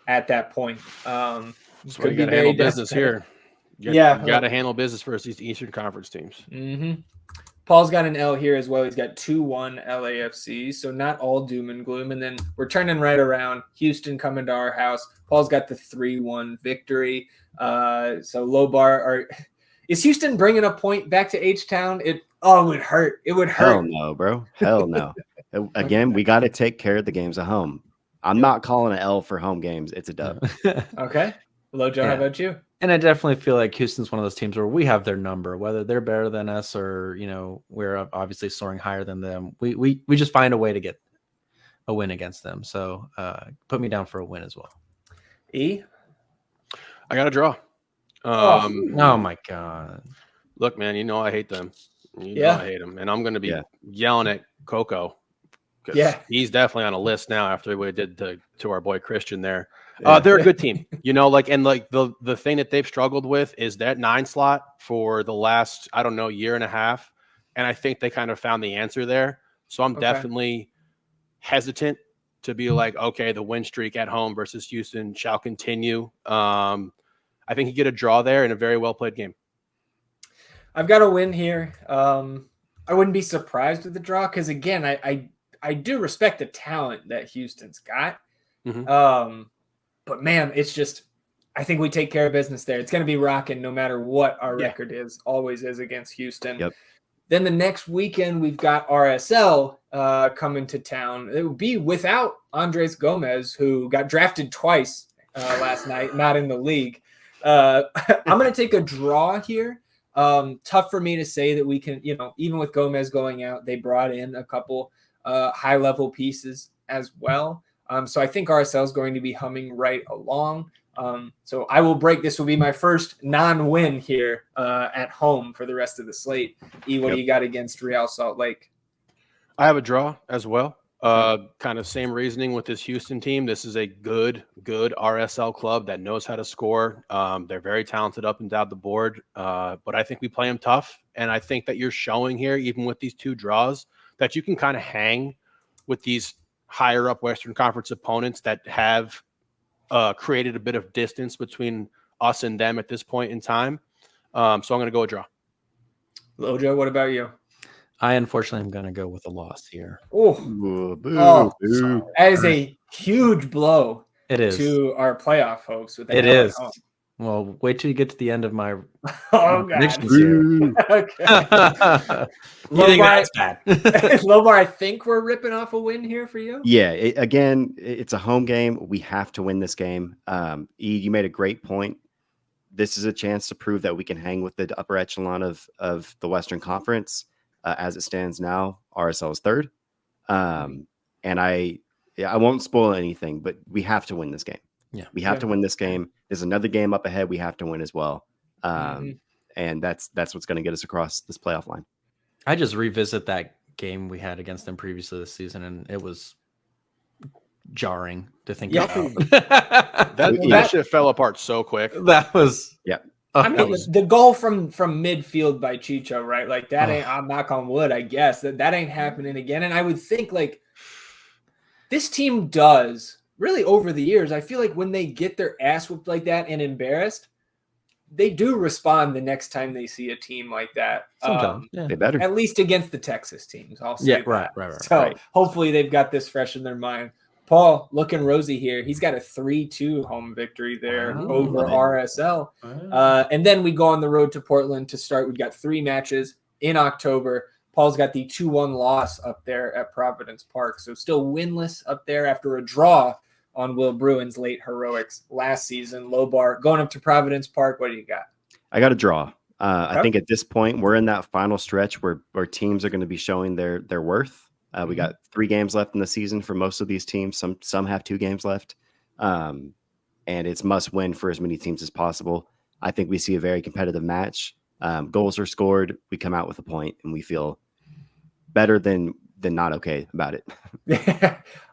at that point? So you got to handle business here. You got to handle business versus these Eastern Conference teams. Mm-hmm. Paul's got an L here as well. He's got 2-1 LAFC, so not all doom and gloom. And then we're turning right around. Houston coming to our house. Paul's got the 3-1 victory. So low bar. Is Houston bringing a point back to H-Town? It would hurt. It would hurt. Hell no, bro. Hell no. Again, we got to take care of the games at home. I'm not calling an L for home games. It's a dub. Okay. Lojo, how about you? And I definitely feel like Houston's one of those teams where we have their number, whether they're better than us or, we're obviously soaring higher than them. We just find a way to get a win against them. So put me down for a win as well. E? I got a draw. Oh my God. Look, man, I hate them. I hate them. And I'm going to be yelling at Coco. Yeah, he's definitely on a list now after what he did to our boy Christian there. They're a good team, the thing that they've struggled with is that 9 slot for the last, year and a half. And I think they kind of found the answer there. So I'm definitely hesitant to be like, okay, the win streak at home versus Houston shall continue. I think you get a draw there in a very well played game. I've got a win here. I wouldn't be surprised with the draw because again, I do respect the talent that Houston's got. Mm-hmm. But man, it's just, I think we take care of business there. It's going to be rocking no matter what our record is, always is against Houston. Yep. Then the next weekend, we've got RSL coming to town. It will be without Andres Gomez, who got drafted twice last night, not in the league. I'm going to take a draw here. Tough for me to say that we can, even with Gomez going out, they brought in a couple high-level pieces as well. So I think RSL is going to be humming right along. So I will break. This will be my first non-win here at home for the rest of the slate. E, what do you got against Real Salt Lake? I have a draw as well. Kind of same reasoning with this Houston team. This is a good RSL club that knows how to score. They're very talented up and down the board. But I think we play them tough. And I think that you're showing here, even with these 2 draws, that you can kind of hang with these higher up Western Conference opponents that have created a bit of distance between us and them at this point in time. So I'm going to go a draw. Lojo, what about you? I unfortunately am going to go with a loss here. That is a huge blow. It is to our playoff hopes. With it is. Well, wait till you get to the end of my predictions here. Okay. Lobar, I think we're ripping off a win here for you. Yeah, it's a home game. We have to win this game. E, you made a great point. this is a chance to prove that we can hang with the upper echelon of the Western Conference. As it stands now, RSL is third. And I won't spoil anything, but we have to win this game. Yeah, we have to win this game. There's another game up ahead. We have to win as well. And that's what's going to get us across this playoff line. I just revisit that game we had against them previously this season, and it was jarring to think about. that shit fell apart so quick. That was I mean, the goal from midfield by Chicho, right? Like that ain't. I'm knock on wood, I guess that ain't happening again. And I would think like this team does really over the years. I feel like when they get their ass whooped like that and embarrassed, they do respond the next time they see a team like that. Sometimes they better, at least against the Texas teams. I'll say right. So hopefully they've got this fresh in their mind. Paul, looking rosy here. He's got a 3-2 home victory there over RSL. And then we go on the road to Portland to start. We've got 3 matches in October. Paul's got the 2-1 loss up there at Providence Park. So still winless up there after a draw on Will Bruin's late heroics last season. Low bar going up to Providence Park. What do you got? I got a draw. I think at this point, we're in that final stretch where teams are going to be showing their worth. We got 3 games left in the season for most of these teams. Some have 2 games left. And it's must win for as many teams as possible. I think we see a very competitive match. Goals are scored. We come out with a point and we feel better than not okay about it.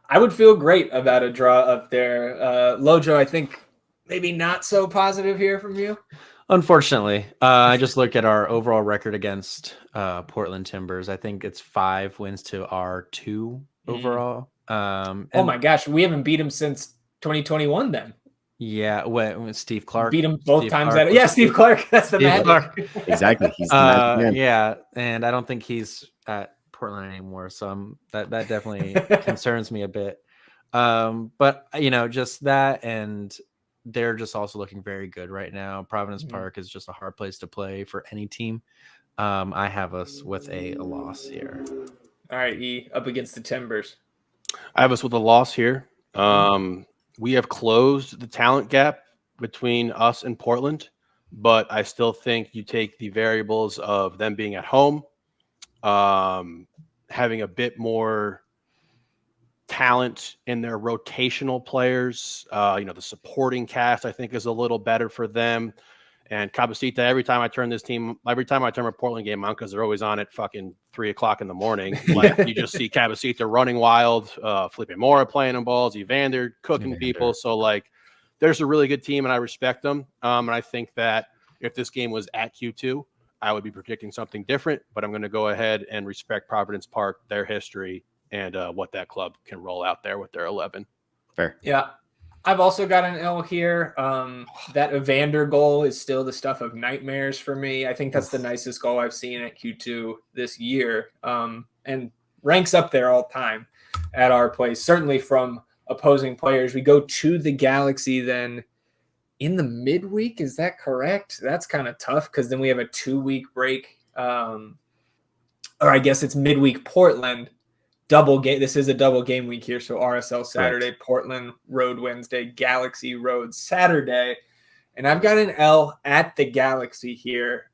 I would feel great about a draw up there. Lojo, I think maybe not so positive here from you. Unfortunately, I just look at our overall record against Portland Timbers. I think it's 5 wins to our 2 overall. Oh my gosh, we haven't beat him since 2021 then. Yeah, when Steve Clark beat him both times. Steve Clark. That's the magic. Exactly. He's the magic man. Yeah, and I don't think he's at Portland anymore. So that definitely concerns me a bit. But just that, and they're just also looking very good right now. Providence Park is just a hard place to play for any team. I have us with a loss here. All right, E, up against the Timbers. I have us with a loss here. We have closed the talent gap between us and Portland, but I still think you take the variables of them being at home, having a bit more talent in their rotational players. The supporting cast I think is a little better for them. And Cabecita, every time I turn a Portland game on, because they're always on at fucking 3:00 in the morning, like you just see Cabecita running wild, Felipe Mora playing on balls, Evander cooking people. So like, there's a really good team, and I respect them. And I think that if this game was at Q2, I would be predicting something different. But I'm going to go ahead and respect Providence Park, their history, and what that club can roll out there with their 11. Fair. Yeah. I've also got an L here. That Evander goal is still the stuff of nightmares for me. I think that's the nicest goal I've seen at Q2 this year, and ranks up there all time at our place, certainly from opposing players. We go to the Galaxy then in the midweek. Is that correct? That's kind of tough because then we have a 2-week break. Or I guess it's midweek Portland. Double game. This is a double game week here. So RSL Saturday, correct. Portland road Wednesday, Galaxy road Saturday. And I've got an L at the Galaxy here.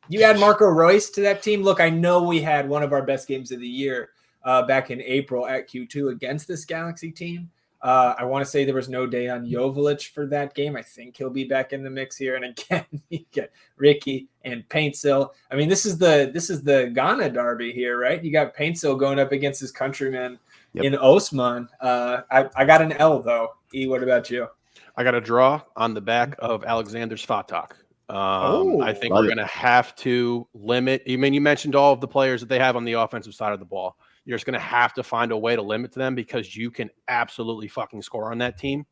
You add Marco Royce to that team. Look, I know we had one of our best games of the year back in April at Q2 against this Galaxy team. I want to say there was no Dejan Joveljic for that game. I think he'll be back in the mix here. And again, you get Ricky and Paintsil. I mean, this is the Ghana derby here, right? You got Paintsil going up against his countryman in Osman. I got an L though. E, what about you? I got a draw on the back of Alexander's Fatak. I think we're going to have to limit. I mean, you mentioned all of the players that they have on the offensive side of the ball. You're just going to have to find a way to limit them because you can absolutely fucking score on that team.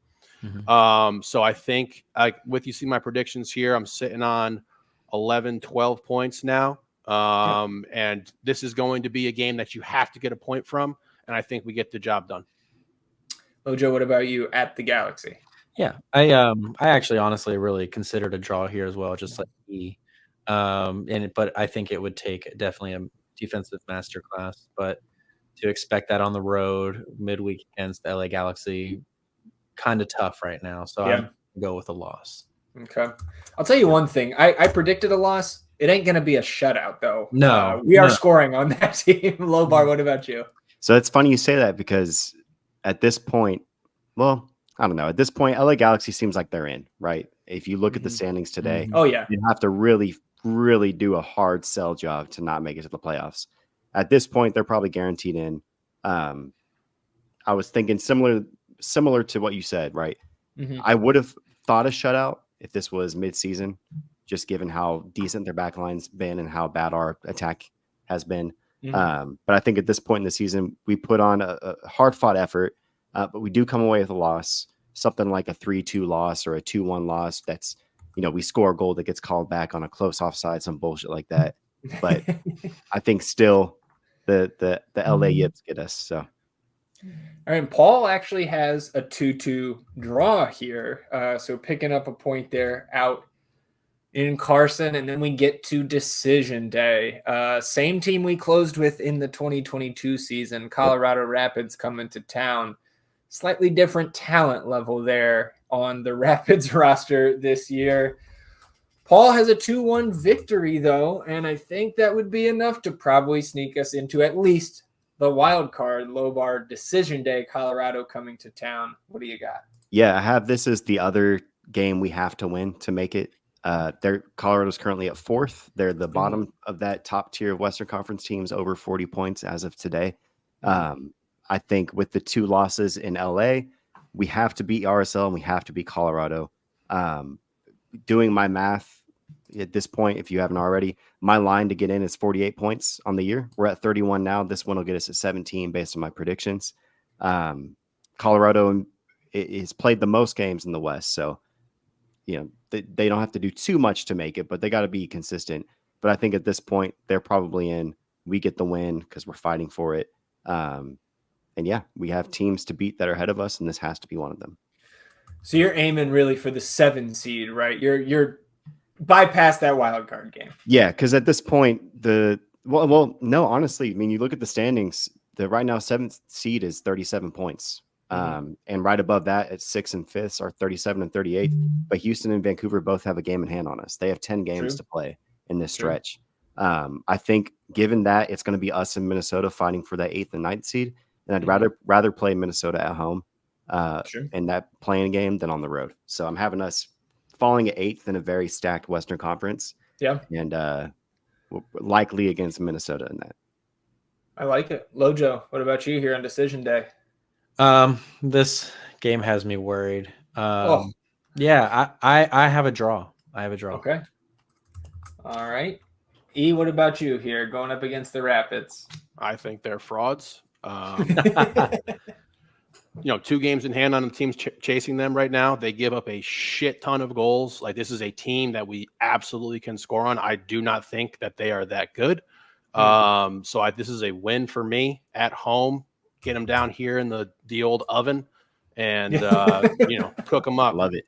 So I think with you see my predictions here, I'm sitting on 11, 12 points now. And this is going to be a game that you have to get a point from. And I think we get the job done. Mojo, what about you at the Galaxy? Yeah, I actually honestly really considered a draw here as well, just like E. But I think it would take definitely a defensive masterclass. But to expect that on the road midweek against the LA Galaxy, kind of tough right now. So I'm going to go with a loss. Okay. I'll tell you one thing. I predicted a loss. It ain't going to be a shutout, though. No. We are scoring on that team. Low bar, what about you? So it's funny you say that because at this point, well, I don't know. At this point, LA Galaxy seems like they're in, right? If you look at the standings today, Oh, yeah. you have to really, really do a hard sell job to not make it to the playoffs. At this point, they're probably guaranteed in. I was thinking similar to what you said, right? I would have thought a shutout if this was mid-season, just given how decent their backline's been and how bad our attack has been. But I think at this point in the season, we put on a hard-fought effort, but we do come away with a loss, something like a 3-2 loss or a 2-1 loss. That's, we score a goal that gets called back on a close offside, some bullshit like that. But I think still the LA Yips get us. So. All right, Paul actually has a 2-2 draw here. So picking up a point there out in Carson, and then we get to decision day. Same team we closed with in the 2022 season, Colorado Rapids coming to town. Slightly different talent level there on the Rapids roster this year. Paul has a 2-1 victory, though, and I think that would be enough to probably sneak us into at least the wild card. Low bar decision day, Colorado coming to town. What do you got? Yeah, I have this as the other game we have to win to make it. Colorado's currently at 4th. They're the bottom of that top tier of Western Conference teams, over 40 points as of today. I think with the 2 losses in LA, we have to beat RSL and we have to beat Colorado. Doing my math at this point, if you haven't already, my line to get in is 48 points on the year. We're at 31 now. This one will get us at 17 based on my predictions. Colorado is played the most games in the West, so they don't have to do too much to make it, but they got to be consistent. But I think at this point, they're probably in. We get the win because we're fighting for it. And yeah, we have teams to beat that are ahead of us, and this has to be one of them. So you're aiming really for the 7 seed, right? You're bypass that wild card game. Yeah, because at this point, no, honestly, I mean, you look at the standings. The right now 7th seed is 37 points. And right above that at 6th and 5th are 37 and 38. But Houston and Vancouver both have a game in hand on us. They have 10 games to play in this stretch. I think given that, it's going to be us and Minnesota fighting for that 8th and 9th seed. And I'd rather play Minnesota at home in that playing game than on the road. So I'm having us falling at 8th in a very stacked Western Conference. Yeah. And likely against Minnesota in that. I like it. Lojo, what about you here on decision day? This game has me worried. Yeah, I have a draw. Okay. All right. E, what about you here going up against the Rapids? I think they're frauds. 2 games in hand on the teams chasing them right now. They give up a shit ton of goals. Like, this is a team that we absolutely can score on. I do not think that they are that good. This is a win for me at home. Get them down here in the old oven and, cook them up. Love it.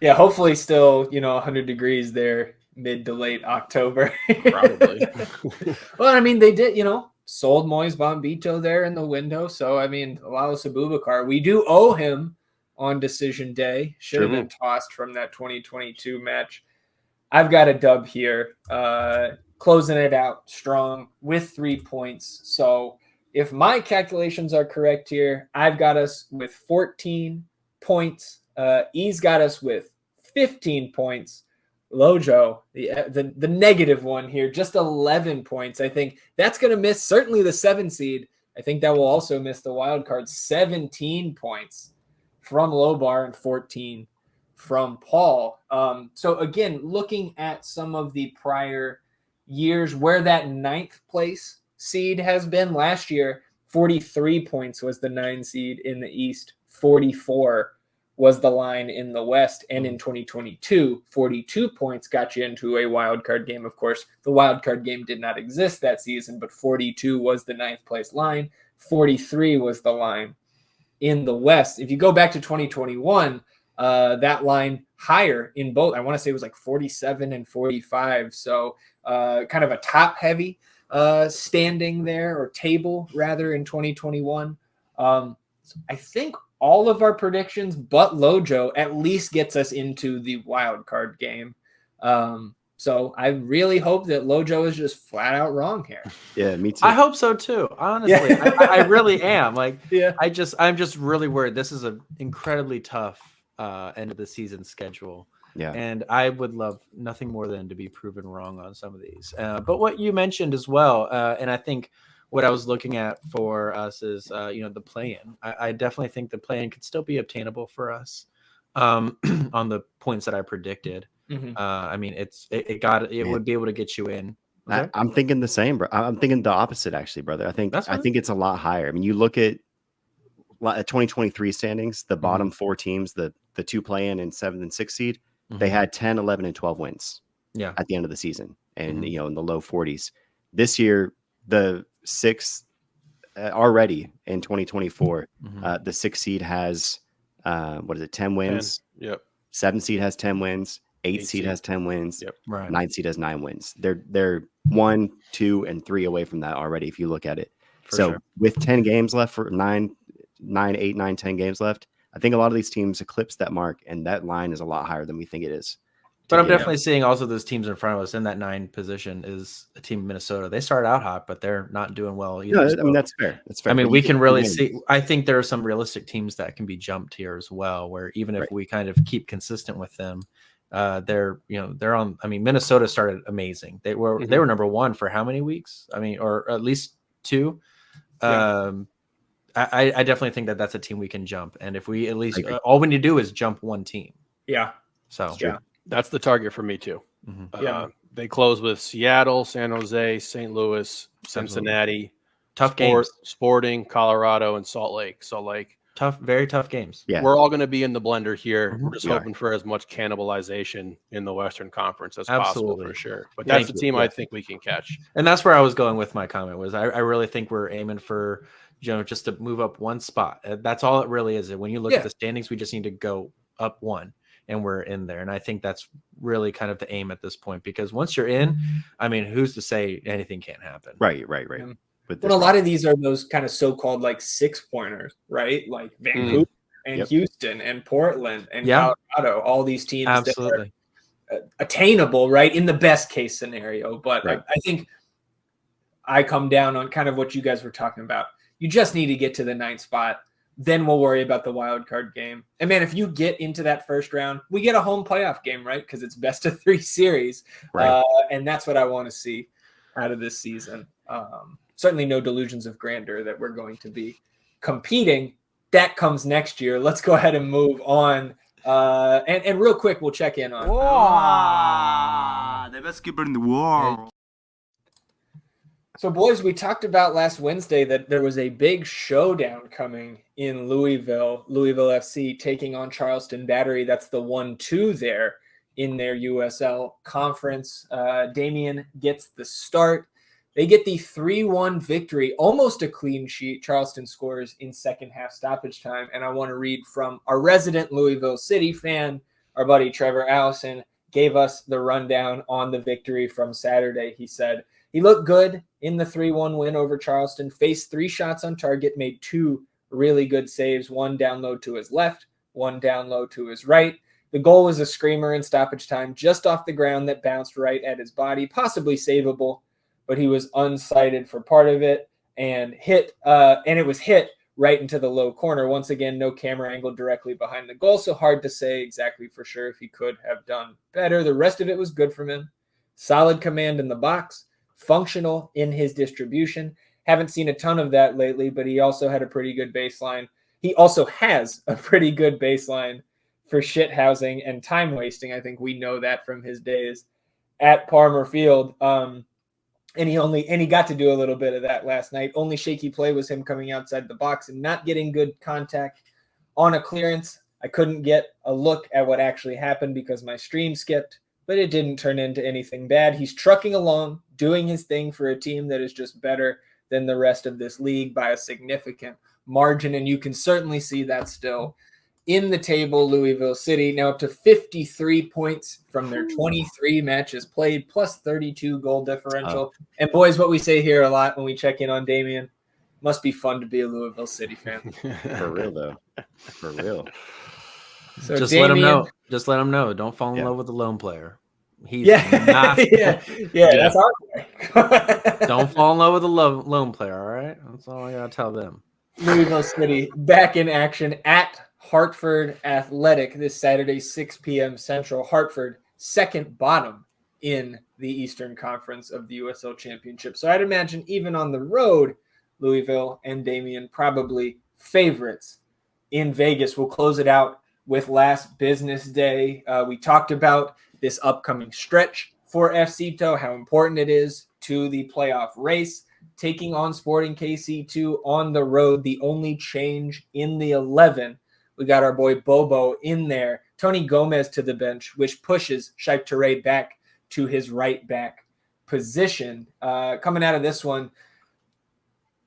Yeah, hopefully still, 100 degrees there mid to late October. Probably. Well, I mean, they did, sold Moise Bombito there in the window. So, I mean, Lalo Abubakar, we do owe him on decision day. Should have been tossed from that 2022 match. I've got a dub here, closing it out strong with 3 points. So if my calculations are correct here, I've got us with 14 points. E's got us with 15 points. Lojo, the negative one here, just 11 points. I think that's going to miss certainly the 7 seed. I think that will also miss the wild card. 17 points from Lobar and 14 from Paul. So again, looking at some of the prior years where that 9th place seed has been last year, 43 points was the 9 seed in the East, 44 was the line in the West, and in 2022, 42 points got you into a wild card game. Of course, the wild card game did not exist that season, but 42 was the 9th place line, 43 was the line in the West. If you go back to 2021, that line higher in both, I want to say it was like 47 and 45. So kind of a top heavy standing there, or table rather, in 2021. I think all of our predictions, but Lojo at least gets us into the wild card game. So I really hope that Lojo is just flat out wrong here. Yeah, me too. I hope so too. Honestly, Yeah. I really am. Like, yeah, I'm just really worried. This is an incredibly tough end of the season schedule. Yeah. And I would love nothing more than to be proven wrong on some of these. But what you mentioned as well, and I think what I was looking at for us is, the play-in. I definitely think the play-in could still be obtainable for us on the points that I predicted. Mm-hmm. I mean, it would be able to get you in. Okay. I'm thinking the same, bro. I'm thinking the opposite, actually, brother. I think it's a lot higher. I mean, you look at 2023 standings, the bottom four teams, the two play-in and 7th and 6th seed, they had 10, 11, and 12 wins. Yeah. At the end of the season, and in the low 40s. This year, the 6th already in 2024, the 6th seed has 10 wins. 10. Yep. 7th seed has 10 wins. 8th seed has 10 wins. Yep. Right. 9th seed has 9 wins. They're 1, 2, and 3 away from that already. If you look at it, with 10 games left for 9, 8, 9, 10 games left, I think a lot of these teams eclipse that mark, and that line is a lot higher than we think it is. But I'm definitely seeing also those teams in front of us in that 9 position is a team in Minnesota. They started out hot, but they're not doing well either. No, I mean, that's fair. That's fair. I mean, we can really see. I think there are some realistic teams that can be jumped here as well, where even if we kind of keep consistent with them, they're on. I mean, Minnesota started amazing. They were number 1 for how many weeks? I mean, or at least 2. I definitely think that that's a team we can jump, and if we at least all we need to do is jump one team. Yeah. So that's the target for me too. They close with Seattle, San Jose, St. Louis, Cincinnati, tough games, Sporting, Colorado, and Salt Lake. So tough, very tough games. Yeah. We're all going to be in the blender here. We're just hoping for as much cannibalization in the Western Conference as possible for sure. But that's the team I think we can catch. And that's where I was going with my comment was I really think we're aiming for just to move up one spot. That's all it really is. When you look at the standings, we just need to go up one. And we're in there. And I think that's really kind of the aim at this point, because once you're in, I mean, who's to say anything can't happen? Right. But a lot of these are those kind of so-called like 6-pointers, right? Like Vancouver and Houston and Portland and Colorado, all these teams that are attainable, right? In the best case scenario. But I think I come down on kind of what you guys were talking about. You just need to get to the 9th spot. Then we'll worry about the wild card game. And man, if you get into that first round, we get a home playoff game, right? Because it's best of 3 series. Right. And that's what I want to see out of this season. Certainly no delusions of grandeur that we're going to be competing. That comes next year. Let's go ahead and move on. And real quick, we'll check in on the best keeper in the world. So, boys, we talked about last Wednesday that there was a big showdown coming in Louisville FC taking on Charleston Battery. That's the 1-2 there in their USL conference. Damian gets the start. They get the 3-1 victory, almost a clean sheet. Charleston scores in second half stoppage time. And I want to read from our resident Louisville City fan, our buddy Trevor Allison, gave us the rundown on the victory from Saturday. He said, he looked good in the 3-1 win over Charleston, faced 3 shots on target, made 2 really good saves, 1 down low to his left, 1 down low to his right. The goal was a screamer in stoppage time, just off the ground that bounced right at his body, possibly savable, but he was unsighted for part of it and it was hit right into the low corner. Once again, no camera angle directly behind the goal, so hard to say exactly for sure if he could have done better. The rest of it was good from him. Solid command in the box. Functional in his distribution. Haven't seen a ton of that lately, but he also had a pretty good baseline. He also has a pretty good baseline for shithousing and time wasting. I think we know that from his days at Palmer Field. And he got to do a little bit of that last night. Only shaky play was him coming outside the box and not getting good contact on a clearance. I couldn't get a look at what actually happened because my stream skipped, but it didn't turn into anything bad. He's trucking along, doing his thing for a team that is just better than the rest of this league by a significant margin, and you can certainly see that still in the table. Louisville City now up to 53 points from their 23 matches played, plus 32 goal differential. And boys, what we say here a lot when we check in on Damian, Must be fun to be a Louisville City fan. For real, though. For real. So Just Damian, let him know. Just let him know. Don't fall in love with the lone player. He's not. That's our play. Don't fall in love with the lone player. All right, that's all I gotta tell them. Louisville City back in action at Hartford Athletic this Saturday, 6 p.m. Central. Hartford, second bottom in the Eastern Conference of the USL Championship. So I'd imagine even on the road, Louisville and Damian probably favorites in Vegas. We'll close it out with last business day. We talked about this upcoming stretch for FCito, how important it is to the playoff race. Taking on Sporting KC2 on the road, the only change in the 11. We got our boy Bobo in there. Tony Gomez to the bench, which pushes Shaik Touré back to his right back position. Coming out of this one,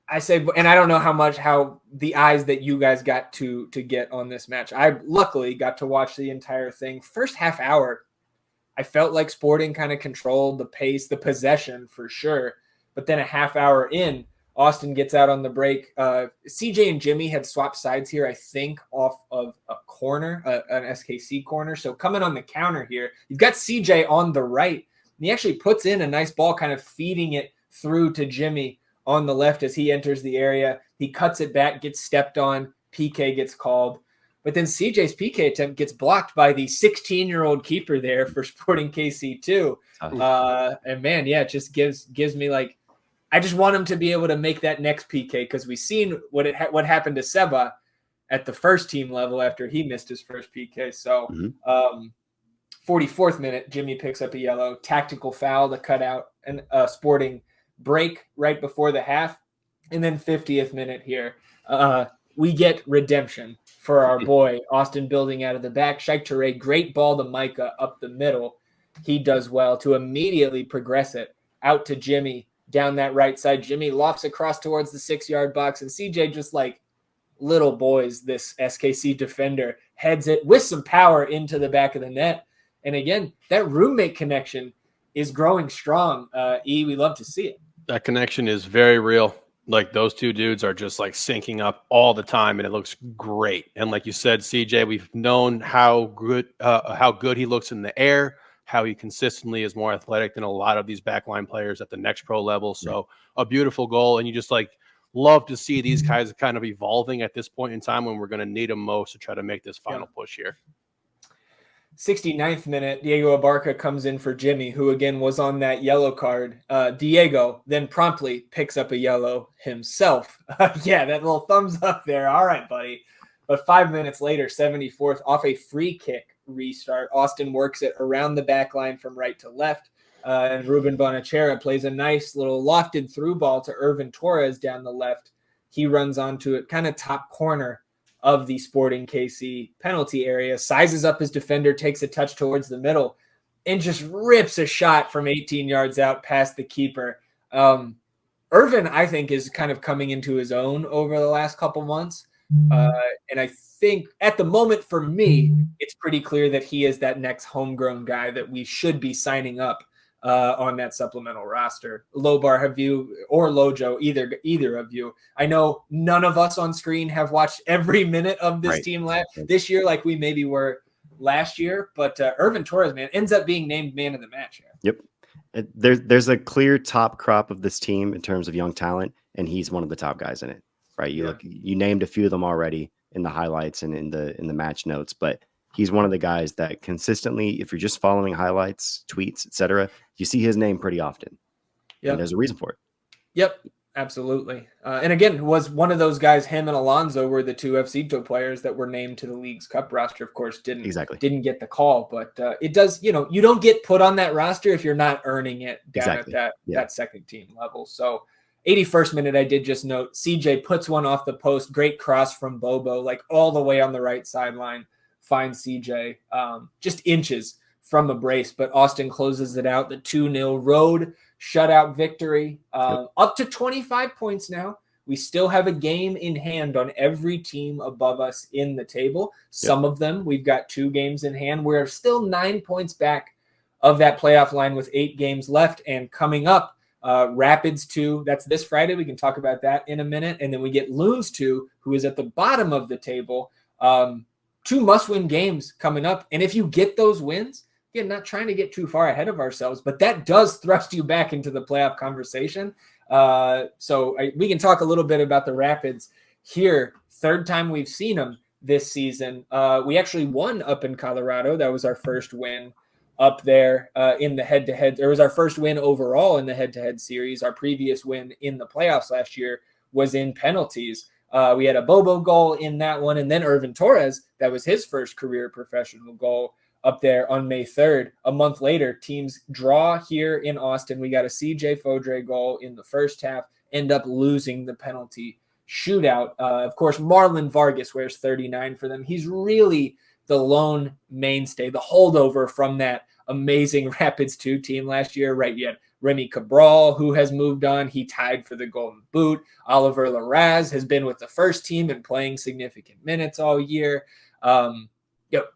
I say, and I don't know how the eyes that you guys got to get on this match. I luckily got to watch the entire thing. First half hour, I felt like Sporting kind of controlled the pace, the possession for sure. But then a half hour in, Austin gets out on the break. CJ and Jimmy had swapped sides here, I think, off of a corner, an SKC corner. So coming on the counter here, you've got CJ on the right. And he actually puts in a nice ball, kind of feeding it through to Jimmy on the left as he enters the area. He cuts it back, gets stepped on. PK gets called. But then CJ's PK attempt gets blocked by the 16-year-old keeper there for Sporting KC2. And man, yeah, it just gives me like, I just want him to be able to make that next PK because we've seen what happened to Seba at the first team level after he missed his first PK. So 44th minute, Jimmy picks up a yellow, tactical foul to cut out an Sporting break right before the half. And then 50th minute here, we get redemption for our boy, Austin building out of the back. Shaik Touré, great ball to Micah up the middle. He does well to immediately progress it out to Jimmy down that right side. Jimmy lofts across towards the 6-yard box, and CJ, just like little boys, this SKC defender, heads it with some power into the back of the net. And again, that roommate connection is growing strong. We love to see it. That connection is very real. Like those two dudes are just like syncing up all the time, and it looks great. And like you said, CJ, we've known how good he looks in the air, how he consistently is more athletic than a lot of these backline players at the next pro level. So a beautiful goal. And you just like love to see these guys kind of evolving at this point in time when we're going to need them most to try to make this final push here. 69th minute, Diego Abarca comes in for Jimmy, who again was on that yellow card. Diego then promptly picks up a yellow himself. Yeah, that little thumbs up there. All right, buddy. But 5 minutes later, 74th, off a free kick restart, Austin works it around the back line from right to left. And Ruben Bonachera plays a nice little lofted through ball to Irvin Torres down the left. He runs onto it, kind of top corner of the Sporting KC penalty area, sizes up his defender, takes a touch towards the middle, and just rips a shot from 18 yards out past the keeper. Irvin, I think, is kind of coming into his own over the last couple months. And I think at the moment for me, it's pretty clear that he is that next homegrown guy that we should be signing up on that supplemental roster. Lobar, have you, or Lojo, either of you? I know none of us on screen have watched every minute of this team this year like we maybe were last year, but Irvin Torres, man, ends up being named man of the match here. Yep. There's a clear top crop of this team in terms of young talent, and he's one of the top guys in it, right? You named a few of them already in the highlights and in the match notes, but he's one of the guys that consistently, if you're just following highlights, tweets, etc., you see his name pretty often. Yeah, there's a reason for it. Yep, absolutely. And again, was one of those guys. Him and Alonso were the two FCito players that were named to the league's cup roster. Of course, didn't get the call, but it does. You don't get put on that roster if you're not earning it down at that second team level. So 81st minute, I did just note CJ puts one off the post. Great cross from Bobo, like all the way on the right sideline. Finds CJ just inches from a brace, but Austin closes it out. The 2-0 road shutout victory, up to 25 points now. We still have a game in hand on every team above us in the table. Some of them, we've got 2 games in hand. We're still 9 points back of that playoff line with 8 games left. And coming up, Rapids 2, that's this Friday. We can talk about that in a minute. And then we get Loons 2, who is at the bottom of the table. 2 must-win games coming up. And if you get those wins, again, not trying to get too far ahead of ourselves, but that does thrust you back into the playoff conversation. We can talk a little bit about the Rapids here. Third time we've seen them this season. We actually won up in Colorado. That was our first win up there in the head-to-head. It was our first win overall in the head-to-head series. Our previous win in the playoffs last year was in penalties. We had a Bobo goal in that one, and then Irvin Torres, that was his first career professional goal up there on May 3rd. A month later, teams draw here in Austin. We got a CJ Fodre goal in the first half, end up losing the penalty shootout. Of course, Marlon Vargas wears 39 for them. He's really the lone mainstay, the holdover from that amazing Rapids 2 team last year, right? You had Remy Cabral, who has moved on. He tied for the Golden Boot. Oliver Larraz has been with the first team and playing significant minutes all year.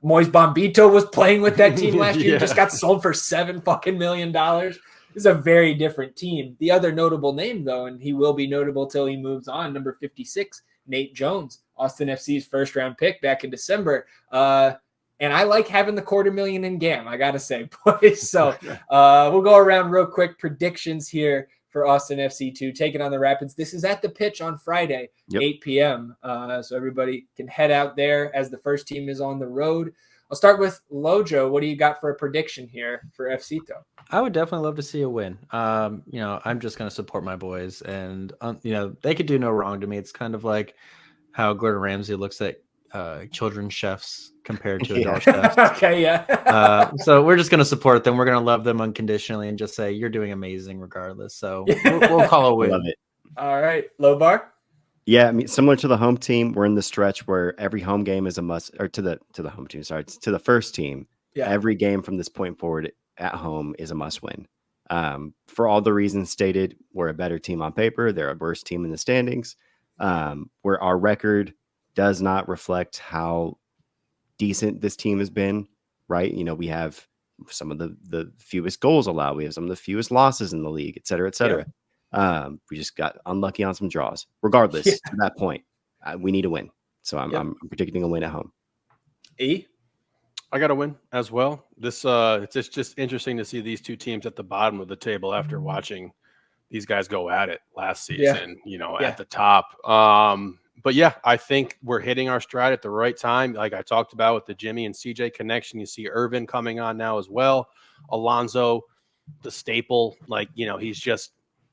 Moise Bombito was playing with that team last year, just got sold for $7 million. This is a very different team. The other notable name, though, and he will be notable till he moves on, number 56, Nate Jones, Austin FC's first-round pick back in December. And I like having the $250,000 in GAM, I got to say, boys. So we'll go around real quick. Predictions here for Austin FC2, taking on the Rapids. This is at the pitch on Friday, 8 p.m. So everybody can head out there as the first team is on the road. I'll start with Lojo. What do you got for a prediction here for FCito? I would definitely love to see a win. I'm just going to support my boys, and they could do no wrong to me. It's kind of like how Gordon Ramsay looks at children's chefs compared to adult chefs. Okay, yeah. So we're just going to support them. We're going to love them unconditionally and just say, you're doing amazing regardless. So we'll call a win. Love it. All right. Lobar? Yeah, I mean, similar to the home team, we're in the stretch where every home game is a must, or to the home team, sorry, to the first team. Yeah. Every game from this point forward at home is a must win. For all the reasons stated, we're a better team on paper. They're a worse team in the standings. Where our record does not reflect how decent this team has been, right? We have some of the fewest goals allowed. We have some of the fewest losses in the league, et cetera, et cetera. Yeah. We just got unlucky on some draws. Regardless, to that point, we need a win. So I'm predicting a win at home. E? I got a win as well. It's just interesting to see these two teams at the bottom of the table after watching these guys go at it last season, at the top. But yeah, I think we're hitting our stride at the right time. Like I talked about with the Jimmy and CJ connection, you see Irvin coming on now as well. Alonzo, the staple,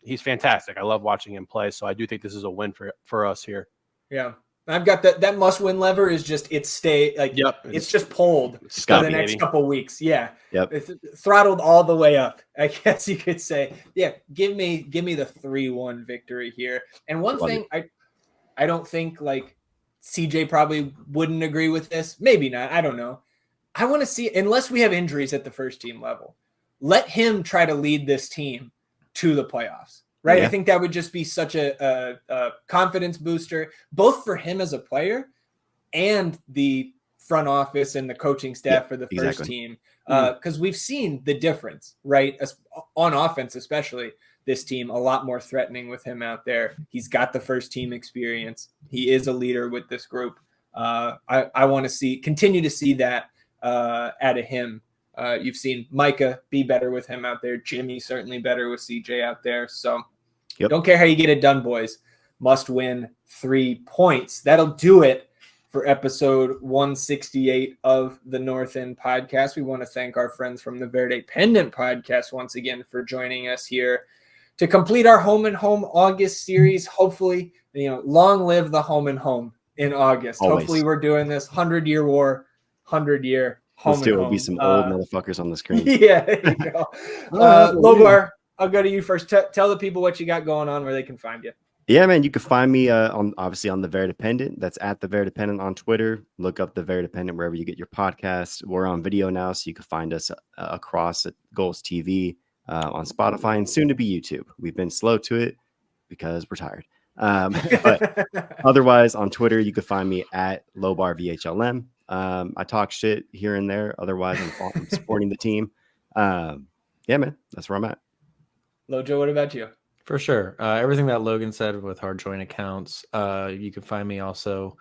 he's fantastic. I love watching him play. So I do think this is a win for us here. Yeah. I've got that must-win lever is just it's just pulled for the next couple weeks. Yeah, it's throttled all the way up. I guess you could say, give me the 3-1 victory here. And one thing I don't think CJ probably wouldn't agree with this. Maybe not. I don't know. I want to see, unless we have injuries at the first team level, let him try to lead this team to the playoffs. Right. Yeah. I think that would just be such a confidence booster, both for him as a player and the front office and the coaching staff for the first team. Because we've seen the difference, right? On offense, especially this team, a lot more threatening with him out there. He's got the first team experience. He is a leader with this group. I want to continue to see that out of him. You've seen Micah be better with him out there. Jimmy certainly better with CJ out there. So don't care how you get it done, boys. Must win 3 points. That'll do it for episode 168 of the North End podcast. We want to thank our friends from the Verdependent podcast once again for joining us here to complete our Home and Home August series. Hopefully, long live the Home and Home in August. Always. Hopefully we're doing this 100-year war, 100-year home. Let's do it. It'll be some old motherfuckers on the screen. Yeah, there you go. Lobar, I'll go to you first. Tell the people what you got going on, where they can find you. Yeah, man, you can find me on the Verdependent. That's at the Verdependent on Twitter. Look up the Verdependent wherever you get your podcast. We're on video now, so you can find us across at Goals TV, on Spotify, and soon to be YouTube. We've been slow to it because we're tired. But otherwise, on Twitter, you can find me at LowBarVHLM. I talk shit here and there. Otherwise, I'm supporting the team. Yeah, man, that's where I'm at. Lojo, what about you? For sure. Everything that Logan said with our joint accounts. You can find me also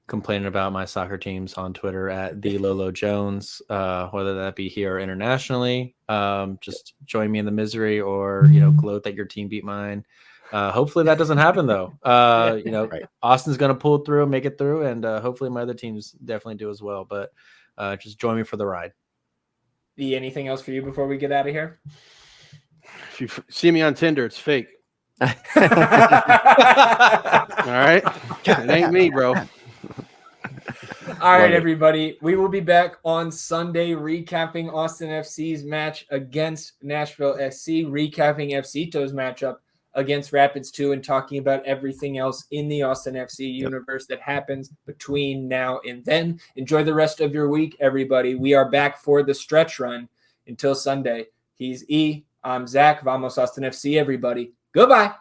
complaining about my soccer teams on Twitter at the Lolo Jones, whether that be here or internationally. Just join me in the misery, or gloat that your team beat mine. Hopefully that doesn't happen though. Right. Austin's gonna pull through, make it through, and hopefully my other teams definitely do as well. But just join me for the ride. Anything else for you before we get out of here? If you see me on Tinder, it's fake. All right, it ain't me, bro. All right, everybody. We will be back on Sunday recapping Austin FC's match against Nashville SC, recapping FCito's matchup against Rapids 2, and talking about everything else in the Austin FC universe that happens between now and then. Enjoy the rest of your week, everybody. We are back for the stretch run until Sunday. He's E. I'm Zach. Vamos Austin FC, everybody. Goodbye.